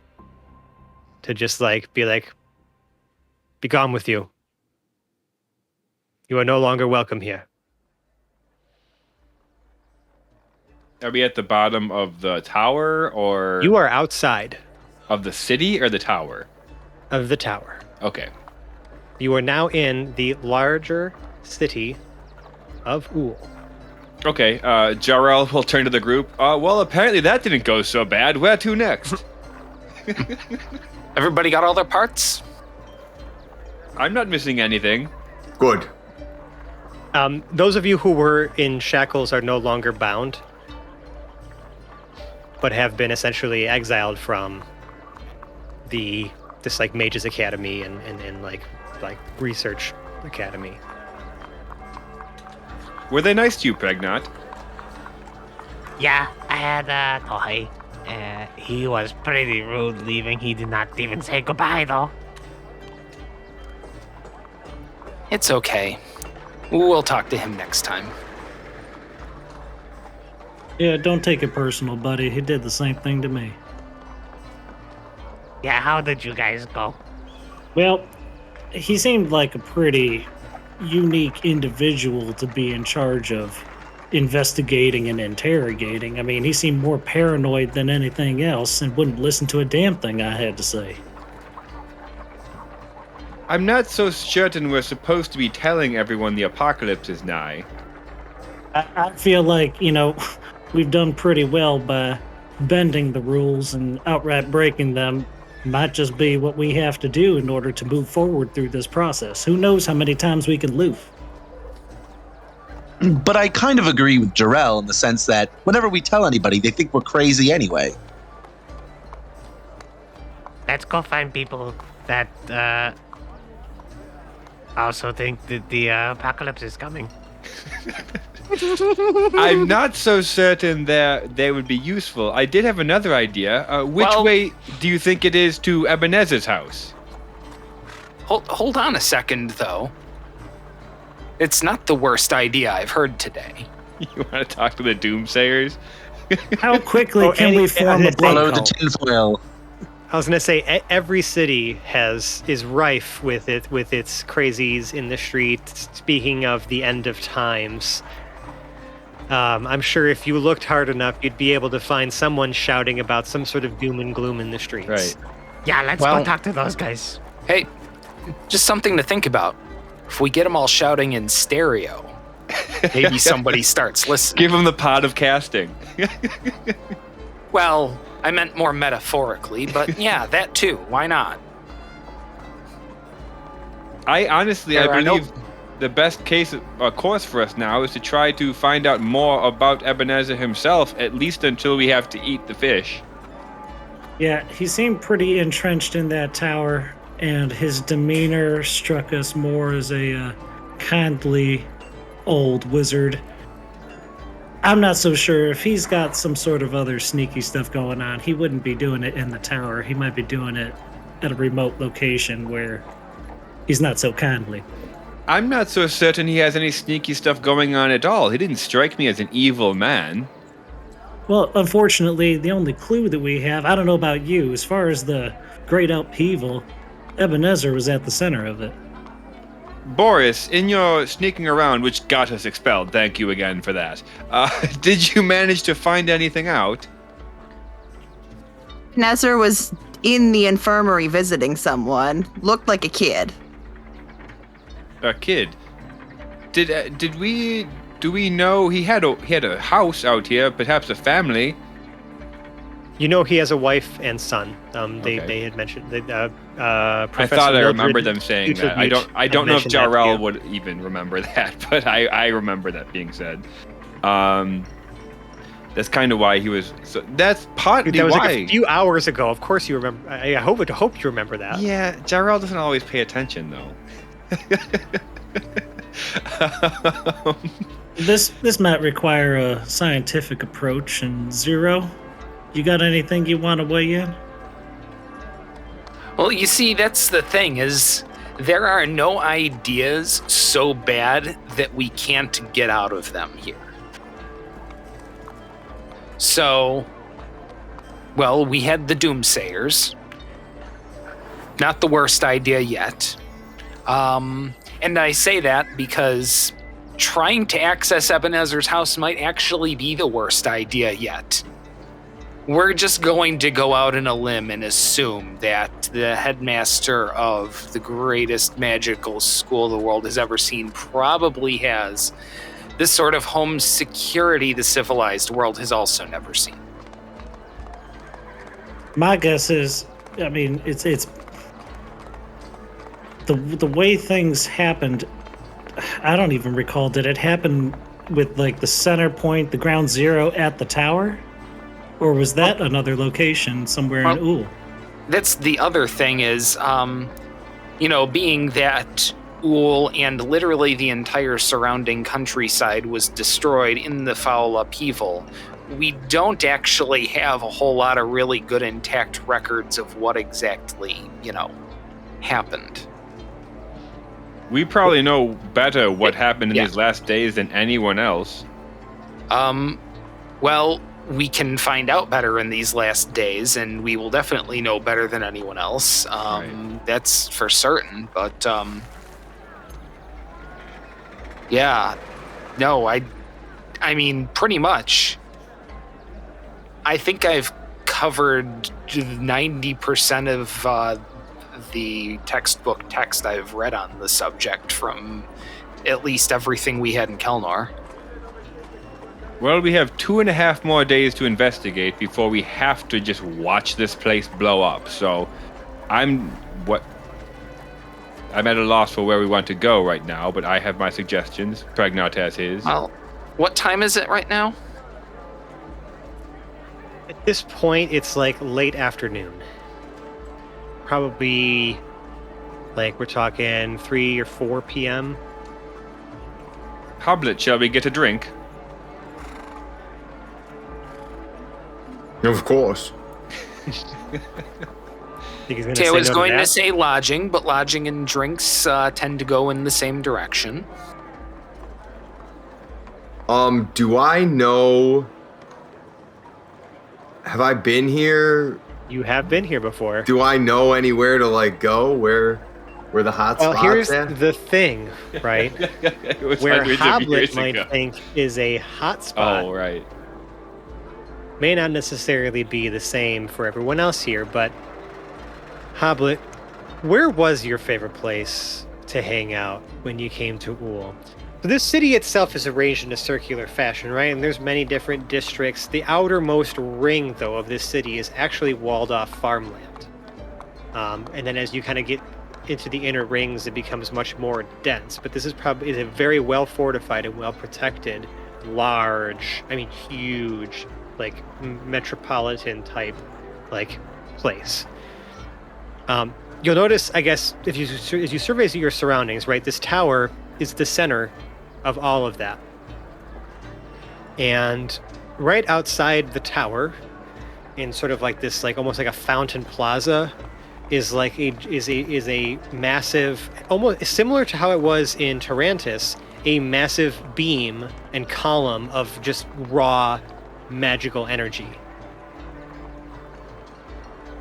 to just be gone with you. You are no longer welcome here. Are we at the bottom of the tower, or You are outside of the city, or the tower? of the tower. Okay. You are now in the larger city of Ool. Okay, Jarrell will turn to the group. Well, apparently that didn't go so bad. Where to next? Everybody got all their parts? I'm not missing anything. Good. Those of you who were in shackles are no longer bound, but have been essentially exiled from this Mages Academy and research academy. Were they nice to you, Pregnant? Yeah, I had a toy. He was pretty rude leaving. He did not even say goodbye, though. It's okay. We'll talk to him next time. Yeah, don't take it personal, buddy. He did the same thing to me. Yeah, how did you guys go? Well, he seemed like a pretty unique individual to be in charge of investigating and interrogating. I mean, he seemed more paranoid than anything else and wouldn't listen to a damn thing I had to say. I'm not so certain we're supposed to be telling everyone the apocalypse is nigh. I feel like, we've done pretty well by bending the rules, and outright breaking them might just be what we have to do in order to move forward through this process. Who knows how many times we can loof? But I kind of agree with Jarrell in the sense that whenever we tell anybody, they think we're crazy anyway. Let's go find people that also think that the apocalypse is coming. I'm not so certain that they would be useful. I did have another idea. Which way do you think it is to Ebenezer's house? Hold on a second, though. It's not the worst idea I've heard today. You want to talk to the Doomsayers? How quickly can we form a Follow blood the cult? tinfoil. I was gonna say every city is rife with its crazies in the street. Speaking of the end of times, I'm sure if you looked hard enough, you'd be able to find someone shouting about some sort of doom and gloom in the streets. Right. Yeah, let's go talk to those guys. Hey, just something to think about. If we get them all shouting in stereo, maybe somebody starts listening. Give them the pot of casting. Well, I meant more metaphorically, but yeah, that too. Why not? I honestly, There I are no- believe the best course for us now is to try to find out more about Ebenezer himself, at least until we have to eat the fish. Yeah, he seemed pretty entrenched in that tower, and his demeanor struck us more as a kindly old wizard. I'm not so sure. If he's got some sort of other sneaky stuff going on, he wouldn't be doing it in the tower. He might be doing it at a remote location where he's not so kindly. I'm not so certain he has any sneaky stuff going on at all. He didn't strike me as an evil man. Well, unfortunately, the only clue that we have, I don't know about you, as far as the Great Upheaval, Ebenezer was at the center of it. Boris, in your sneaking around, which got us expelled, thank you again for that, did you manage to find anything out? Nezzer was in the infirmary visiting someone. Looked like a kid. A kid. Do we know he had a house out here, perhaps a family? You know he has a wife and son. Okay. They had mentioned I Professor thought I Mildred remember them saying that. I don't know if mentioned that to Jarrell you. would even remember that, but I remember that being said. That's kind of why he was. So that's partly That was why. like a few hours ago. Of course you remember. I hope you remember that. Yeah, Jarrell doesn't always pay attention though. This might require a scientific approach, and Zero, you got anything you want to weigh in? Well, you see, that's the thing, is there are no ideas so bad that we can't get out of them here. So, well, we had the Doomsayers. Not the worst idea yet. And I say that because trying to access Ebenezer's house might actually be the worst idea yet. We're just going to go out on a limb and assume that the headmaster of the greatest magical school the world has ever seen probably has this sort of home security the civilized world has also never seen. My guess is, I mean, it's the way things happened. I don't even recall. Did it happen with like the center point, the ground zero at the tower? Or was that another location somewhere in Uhl? That's the other thing is, being that Uhl and literally the entire surrounding countryside was destroyed in the foul upheaval, we don't actually have a whole lot of really good intact records of what exactly, happened. We probably know better what happened in these last days than anyone else. Well, we can find out better in these last days, and we will definitely know better than anyone else. Right. That's for certain. But yeah, no, I mean, pretty much. I think I've covered 90% of the textbook text I've read on the subject from at least everything we had in Kelnor. Well, we have 2.5 more days to investigate before we have to just watch this place blow up. So I'm at a loss for where we want to go right now, but I have my suggestions. Pregnart has his. Well, what time is it right now? At this point, it's like late afternoon. Probably, like, we're talking 3 or 4 p.m. Hoblet, shall we get a drink? Of course. I think he's gonna I say was no going to to that. say lodging, but lodging and drinks tend to go in the same direction. Do I know? Have I been here? You have been here before. Do I know anywhere to go? Where the hot Well, spots here's at? the thing, right? It was Where hundreds of years Hoblet might ago. think is a hot spot Oh, right. may not necessarily be the same for everyone else here, but Hoblet, where was your favorite place to hang out when you came to Uhl? So this city itself is arranged in a circular fashion, right? And there's many different districts. The outermost ring, though, of this city is actually walled off farmland. And then as you kind of get into the inner rings, it becomes much more dense. But this is probably a very well fortified and well protected, large, huge, like metropolitan type, like place. You'll notice, I guess, if you survey your surroundings, right, this tower is the center of all of that. And right outside the tower, in sort of like this, like almost like a fountain plaza, is like a massive, almost similar to how it was in Tarantus, a massive beam and column of just raw magical energy.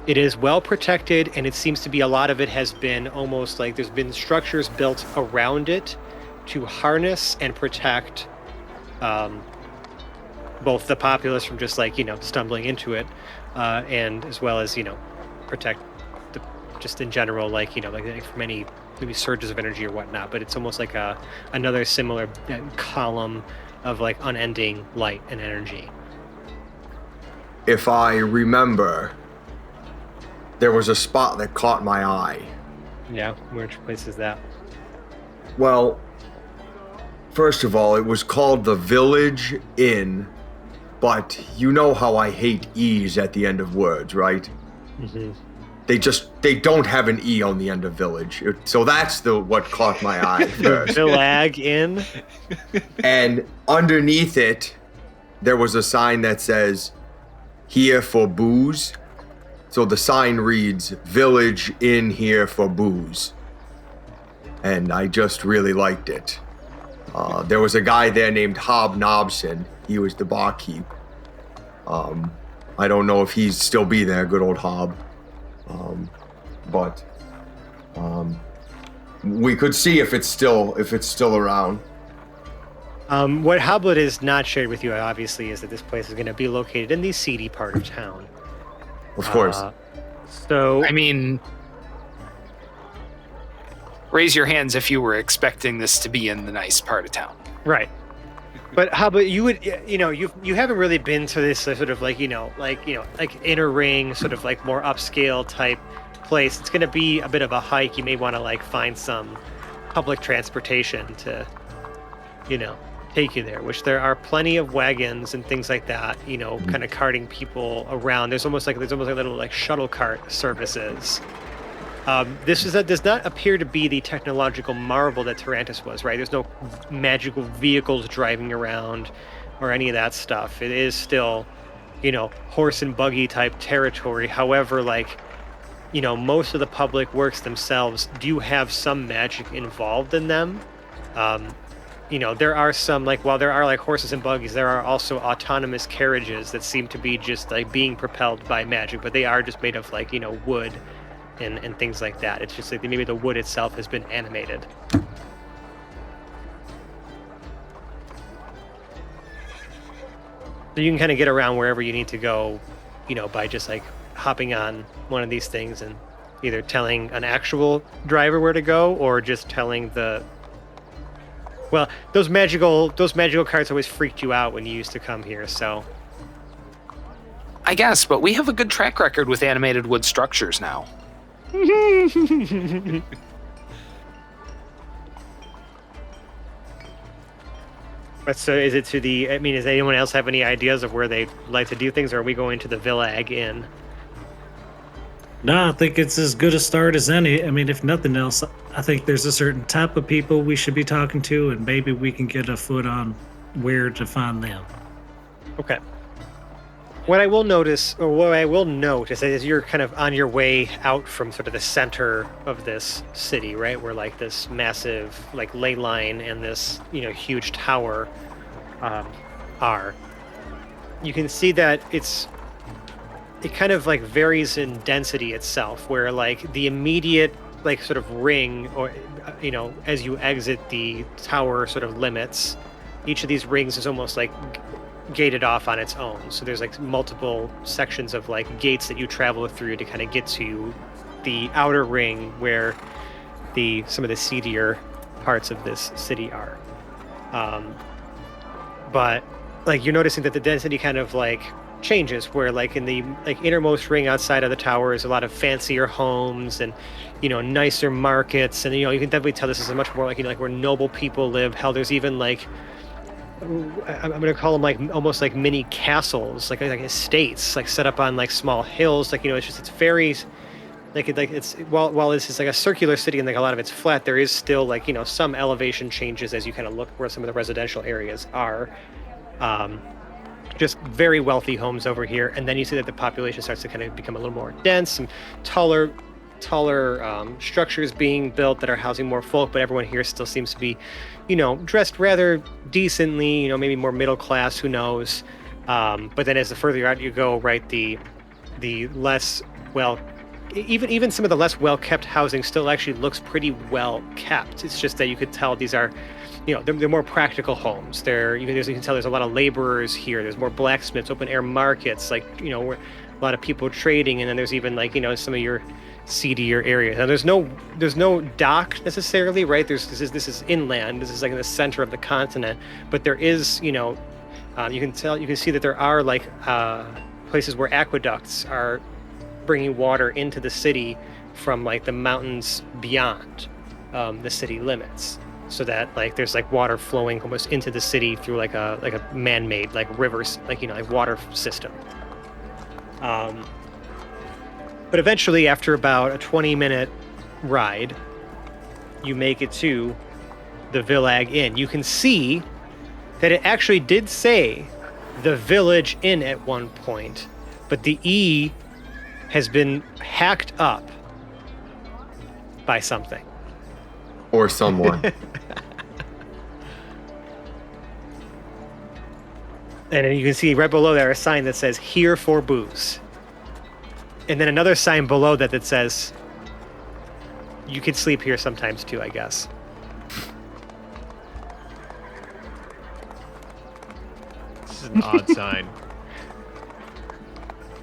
It is well protected, and it seems to be a lot of it has been almost like there's been structures built around it to harness and protect both the populace from just like, stumbling into it, and as well as, protect the, just in general, like from any maybe surges of energy or whatnot. But it's almost like another similar column of like unending light and energy. If I remember, there was a spot that caught my eye. Yeah, which place is that? Well, first of all, it was called the Village Inn, but you know how I hate E's at the end of words, right? Mm-hmm. They don't have an E on the end of village. So that's what caught my eye first. Villag Inn? And underneath it, there was a sign that says, "Here for booze." So the sign reads, "Village Inn here for booze." And I just really liked it. There was a guy there named Hob Knobson. He was the barkeep. I don't know if he'd still be there, good old Hob. But we could see if it's still around. What Hoblet is not shared with you, obviously, is that this place is going to be located in the seedy part of town. Of course. So I mean, raise your hands if you were expecting this to be in the nice part of town. right. But how about you would, you haven't really been to this sort of like, like inner ring, sort of like more upscale type place. It's going to be a bit of a hike. You may want to like find some public transportation to, take you there, which there are plenty of wagons and things like that, kind of carting people around. There's almost like little like shuttle cart services. This does not appear to be the technological marvel that Tarantus was, right? There's no magical vehicles driving around or any of that stuff. It is still, horse and buggy type territory. However, like, most of the public works themselves do have some magic involved in them. There are some, like, while there are like horses and buggies, there are also autonomous carriages that seem to be just like being propelled by magic, but they are just made of like, wood and things like that. It's just like maybe the wood itself has been animated. So you can kind of get around wherever you need to go, by just like hopping on one of these things and either telling an actual driver where to go or just telling those magical carts always freaked you out when you used to come here, so. I guess, but we have a good track record with animated wood structures now. But so is it does anyone else have any ideas of where they'd like to do things, or are we going to the Villag Inn? No, I think it's as good a start as any. I mean, if nothing else, I think there's a certain type of people we should be talking to, and maybe we can get a foot on where to find them. Okay. What I will note is that as you're kind of on your way out from sort of the center of this city, right, where like this massive like ley line and this huge tower are, you can see that it kind of like varies in density itself, where like the immediate like sort of ring, or as you exit the tower sort of limits, each of these rings is almost like gated off on its own. So there's like multiple sections of like gates that you travel through to kind of get to the outer ring where some of the seedier parts of this city are. But like you're noticing that the density kind of like changes, where like in the like innermost ring outside of the tower is a lot of fancier homes and nicer markets, and you can definitely tell this is a much more like like where noble people live. Hell, there's even like I'm gonna call them like almost like mini castles, like estates, like set up on like small hills. Like it's very like it's while this is like a circular city and like a lot of it's flat, there is still like some elevation changes as you kind of look where some of the residential areas are. Just very wealthy homes over here, and then you see that the population starts to kind of become a little more dense, some taller structures being built that are housing more folk, but everyone here still seems to be, dressed rather decently, maybe more middle class, who knows. But then as the further out you go, right, the less well, even some of the less well kept housing still actually looks pretty well kept. It's just that you could tell these are, they're more practical homes. You can tell there's a lot of laborers here. There's more blacksmiths, open air markets, where a lot of people trading, and then there's even some of your seedier areas. Now there's no dock necessarily, right? This is inland. This is in the center of the continent, but there is, you can see that there are places where aqueducts are bringing water into the city from the mountains beyond the city limits, so that there's water flowing almost into the city through a man-made rivers, water system. But eventually, after about a 20-minute ride, you make it to the Villag Inn. You can see that it actually did say the Village Inn at one point, but the E has been hacked up by something. Or someone. And then you can see right below there a sign that says, "Here for booze." And then another sign below that says, "You could sleep here sometimes too, I guess." This is an odd sign.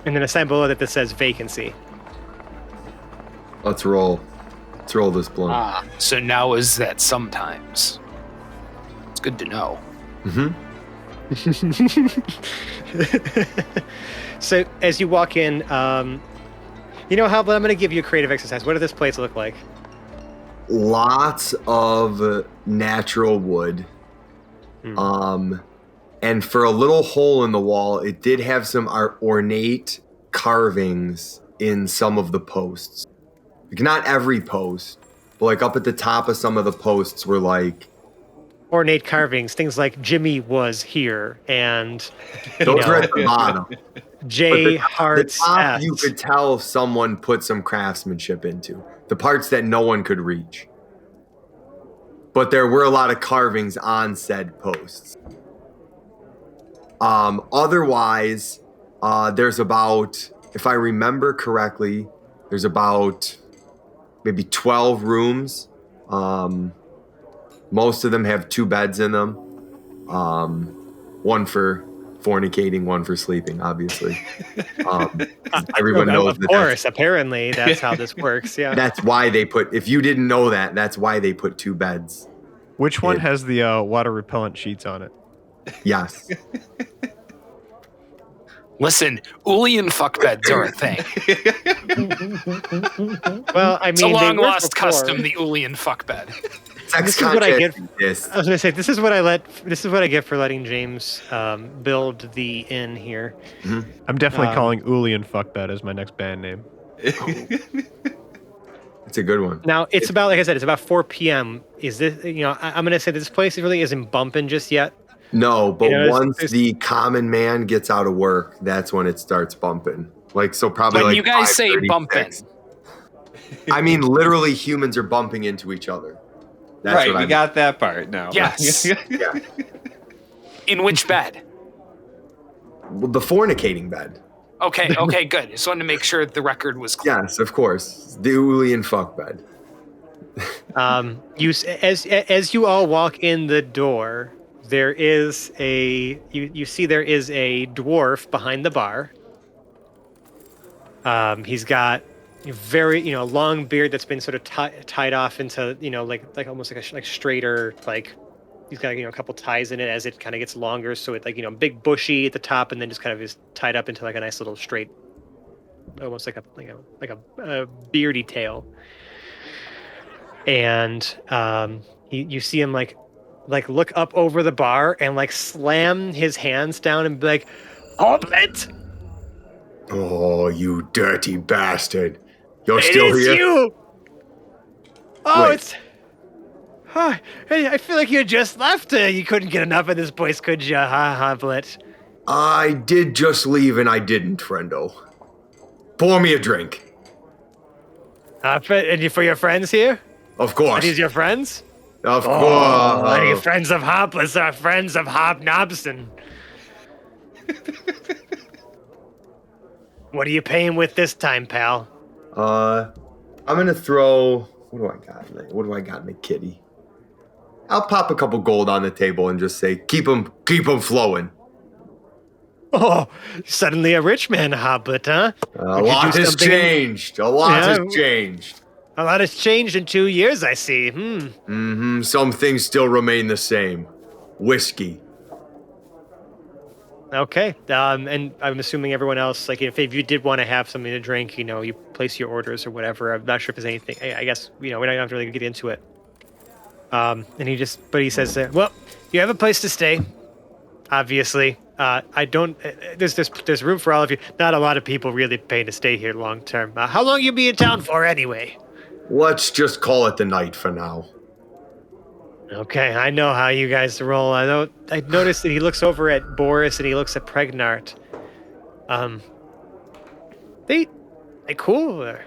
And then a sign below that says "Vacancy." Let's roll this blunt. So now is that sometimes? It's good to know. Mm-hmm. So as you walk in, I'm going to give you a creative exercise. What does this place look like? Lots of natural wood. And for a little hole in the wall, it did have some ornate carvings in some of the posts. Not every post, but up at the top of some of the posts were ornate carvings, things like "Jimmy was here" and those are at the bottom. J. Hart's the top, S. you could tell someone put some craftsmanship into the parts that no one could reach. But there were a lot of carvings on said posts. Otherwise, there's about, if I remember correctly, there's about maybe 12 rooms. Most of them have 2 beds in them. One for fornicating, one for sleeping, obviously. Everyone knows that. Of course, apparently that's how this works, yeah. That's why they if you didn't know that, that's why they put 2 beds. Which one has the water repellent sheets on it? Yes. Listen, Ulian fuckbeds are a thing. Well, I mean, it's a long lost custom, the Ulian fuckbed. This is what I get. I was going to say, this is what I get for letting James build the inn here. Mm-hmm. I'm definitely calling Ulian fuckbed as my next band name. It's a good one. Now it's about, like I said, it's about 4 p.m. Is this? I'm going to say this place really isn't bumping just yet. No, but once the common man gets out of work, that's when it starts bumping. Probably when you guys say bumping, I mean literally humans are bumping into each other. That's right, we got that part now. Yes. Yeah. In which bed? Well, the fornicating bed. Okay, good. Just wanted to make sure the record was clear. Yes, of course. The Ulian fuck bed. As you all walk in the door, there is you see there is a dwarf behind the bar. He's got a very long beard that's been sort of tied off into like almost like straighter, he's got a couple ties in it as it kind of gets longer, so it big bushy at the top and then just kind of is tied up into a nice little straight, almost like a beardy tail. And you see him look up over the bar and slam his hands down and be like, "Orbit!" Oh, you dirty bastard! You're still here? It is you! Oh, Wait. Hey, I feel like you just left. You couldn't get enough of this place, could you, Hoblet? I did just leave and I didn't, friendo. Pour me a drink. And for your friends here? Of Are course. these your friends? Of Are you course. friends of Hopless or friends of Hobnobson? What are you paying with this time, pal? I'm gonna throw. What do I got in the kitty? I'll pop a couple gold on the table and just say, keep 'em flowing. Oh, suddenly a rich man, Hoblet, huh? A Would you lot do has something- changed. A lot Yeah. has changed. A lot has changed in 2 years, I see. Some things still remain the same. Whiskey. Okay. And I'm assuming everyone else, like, if you did want to have something to drink, you place your orders or whatever. I'm not sure if there's anything. I guess, we don't have to really get into it. And he says, well, you have a place to stay, obviously. I don't, there's room for all of you. Not a lot of people really pay to stay here long term. How long you be in town for anyway? Let's just call it the night for now. Okay, I know how you guys roll. I noticed that he looks over at Boris and he looks at Pregnart. They cool. I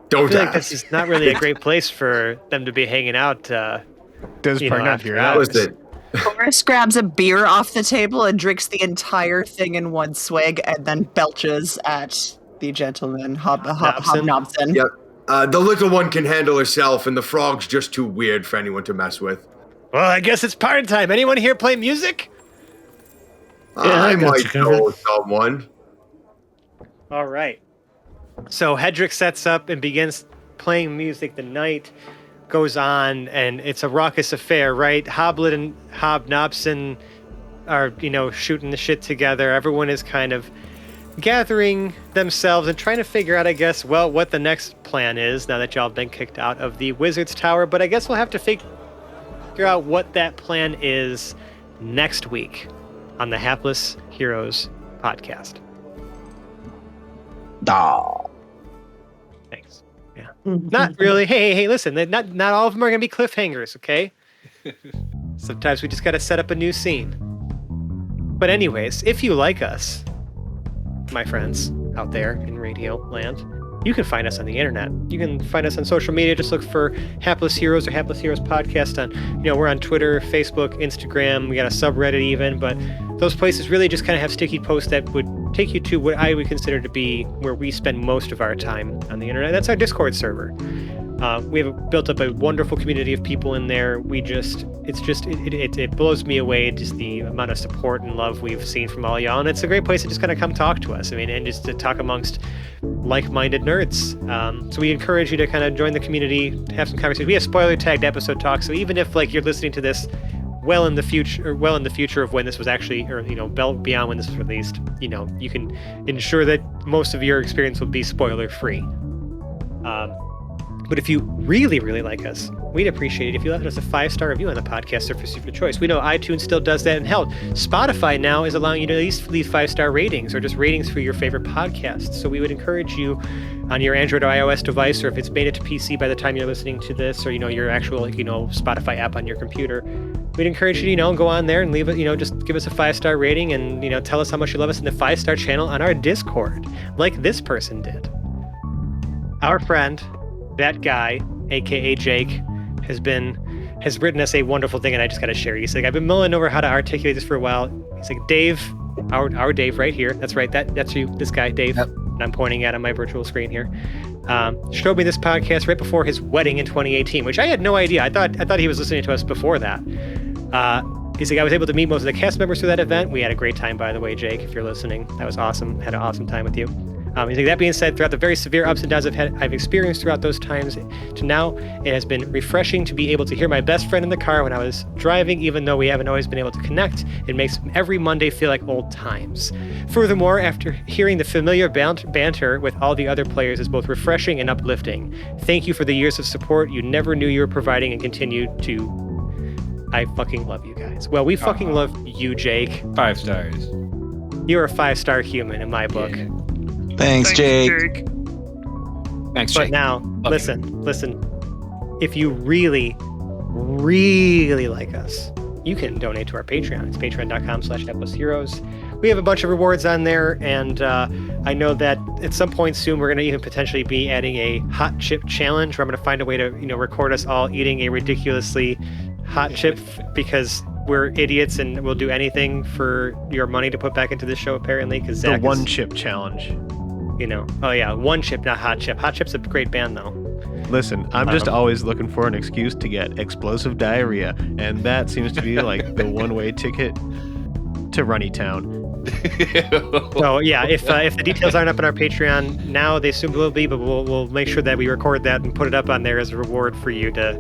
Don't feel like ask. this is not really a great place for them to be hanging out. Does You know, Pregnant after hear That that? was it. Boris grabs a beer off the table and drinks the entire thing in one swig and then belches at the gentleman, Hobnobson. Yep. The little one can handle herself, and the frog's just too weird for anyone to mess with. Well, I guess it's party time. Anyone here play music? I got might you know covered. someone. All right. So Hedrick sets up and begins playing music. The night goes on, and it's a raucous affair, right? Hoblet and Hobnobson are, shooting the shit together. Everyone is kind of gathering themselves and trying to figure out, I guess, what the next plan is now that y'all have been kicked out of the Wizard's Tower. But I guess we'll have to figure out what that plan is next week on the Hapless Heroes podcast. Aw. Thanks. Yeah. Not really. Hey, listen, not all of them are going to be cliffhangers, okay? Sometimes we just got to set up a new scene. But anyways, if you like us, my friends out there in radio land, you can find us on the internet. You can find us on social media. Just look for Hapless Heroes or Hapless Heroes Podcast on, we're on Twitter, Facebook, Instagram. We got a subreddit even, but those places really just kind of have sticky posts that would take you to what I would consider to be where we spend most of our time on the internet. That's our Discord server. We have built up a wonderful community of people in there. It blows me away, just the amount of support and love we've seen from all y'all. And it's a great place to just kind of come talk to us. And just to talk amongst like-minded nerds. So we encourage you to kind of join the community, have some conversations. We have spoiler-tagged episode talks. So even if you're listening to this well in the future of when this was actually, or beyond when this was released, you can ensure that most of your experience will be spoiler-free. But if you really, really like us, we'd appreciate it if you left us a 5-star review on the podcast service of your choice. We know iTunes still does that, and hell, Spotify now is allowing you to at least leave 5-star ratings or just ratings for your favorite podcasts. So we would encourage you on your Android or iOS device, or if it's made it to PC by the time you're listening to this, or your actual Spotify app on your computer, we'd encourage you to go on there and leave it, just give us a 5-star rating and tell us how much you love us in the 5-star channel on our Discord, like this person did. Our friend, that guy, aka Jake, has written us a wonderful thing, and I just got to share it. He's like, I've been mulling over how to articulate this for a while. He's like, Dave, our Dave right here. That's right. That's you. This guy, Dave. Yep. And I'm pointing at on my virtual screen here. Showed me this podcast right before his wedding in 2018, which I had no idea. I thought he was listening to us before that. He's like, I was able to meet most of the cast members through that event. We had a great time, by the way, Jake, if you're listening. That was awesome. Had an awesome time with you. He's like, that being said, throughout the very severe ups and downs I've experienced throughout those times to now, it has been refreshing to be able to hear my best friend in the car when I was driving, even though we haven't always been able to connect. It makes every Monday feel like old times. Furthermore, after hearing the familiar banter with all the other players is both refreshing and uplifting. Thank you for the years of support you never knew you were providing and continue to. I fucking love you guys. Well, we fucking love you, Jake. 5 stars. You're a 5-star human in my book. Yeah. Thanks, Jake. Thanks, But Jake. now, Love listen. If you really, really like us, you can donate to our Patreon. It's patreon.com/heroes. We have a bunch of rewards on there, and I know that at some point soon we're going to even potentially be adding a hot chip challenge where I'm going to find a way to, record us all eating a ridiculously hot chip because we're idiots and we'll do anything for your money to put back into the show, apparently. Because The one chip challenge. Oh yeah, one chip, not hot chip. Hot chip's a great band though. Listen, I'm just always looking for an excuse to get explosive diarrhea, and that seems to be like the one-way ticket to Runny Town. So yeah, if the details aren't up on our Patreon now, they soon will be, but we'll make sure that we record that and put it up on there as a reward for you to,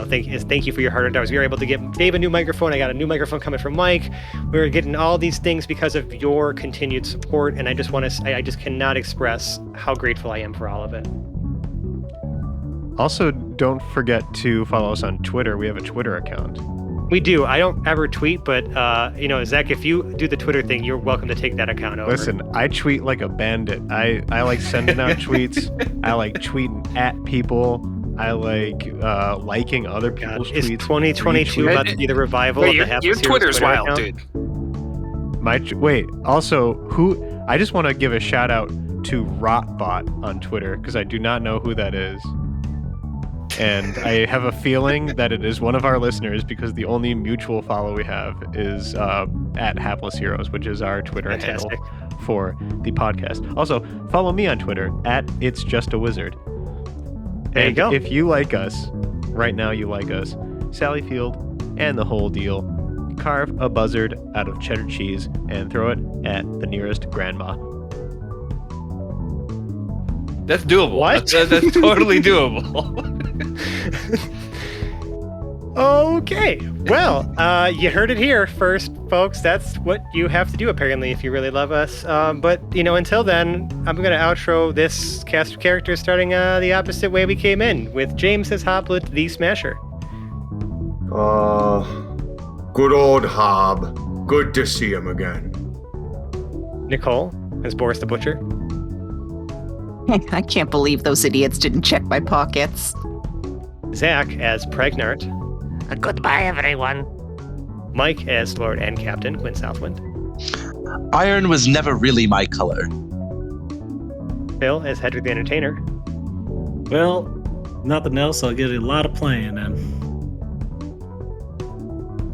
thank you for your hard-earned hours. We were able to get Dave a new microphone. I got a new microphone coming from Mike. We're getting all these things because of your continued support, and I just cannot express how grateful I am for all of it. Also, don't forget to follow us on Twitter. We have a Twitter account. We do. I don't ever tweet, but Zach, if you do the Twitter thing, you're welcome to take that account over. Listen, I tweet like a bandit. I like sending out tweets. I like tweeting at people. I like liking other people's tweets. Is 2022 about to be the revival of the Hapless Your Heroes Twitter's Twitter wild, account? dude. Wait. Also, I just want to give a shout out to Rotbot on Twitter because I do not know who that is. And I have a feeling that it is one of our listeners because the only mutual follow we have is at Hapless Heroes, which is our Twitter handle for the podcast. Also, follow me on Twitter at It's Just a Wizard. There you go. If you like us, right now you like us, Sally Field and the whole deal, carve a buzzard out of cheddar cheese and throw it at the nearest grandma. That's doable. What? That's totally doable. Okay. Well, you heard it here first, folks. That's what you have to do, apparently, if you really love us. But, until then, I'm going to outro this cast of characters starting the opposite way we came in, with James as Hoblet the Smasher. Good old Hob. Good to see him again. Nicole as Boris the Butcher. I can't believe those idiots didn't check my pockets. Zach as Pregnart. Goodbye, everyone. Mike as Lord and Captain Quinn Southwind. Iron was never really my color. Phil as Hedrick the Entertainer. Well, nothing else. I'll get a lot of playing in.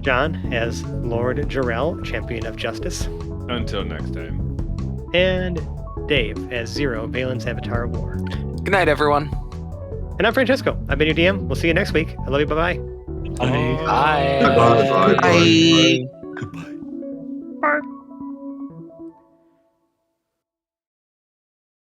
John as Lord Jarrell, Champion of Justice. Until next time. And Dave as Zero, Valen's Avatar of War. Good night, everyone. And I'm Francesco. I've been your DM. We'll see you next week. I love you. Bye-bye. Bye. Bye. Bye. Goodbye.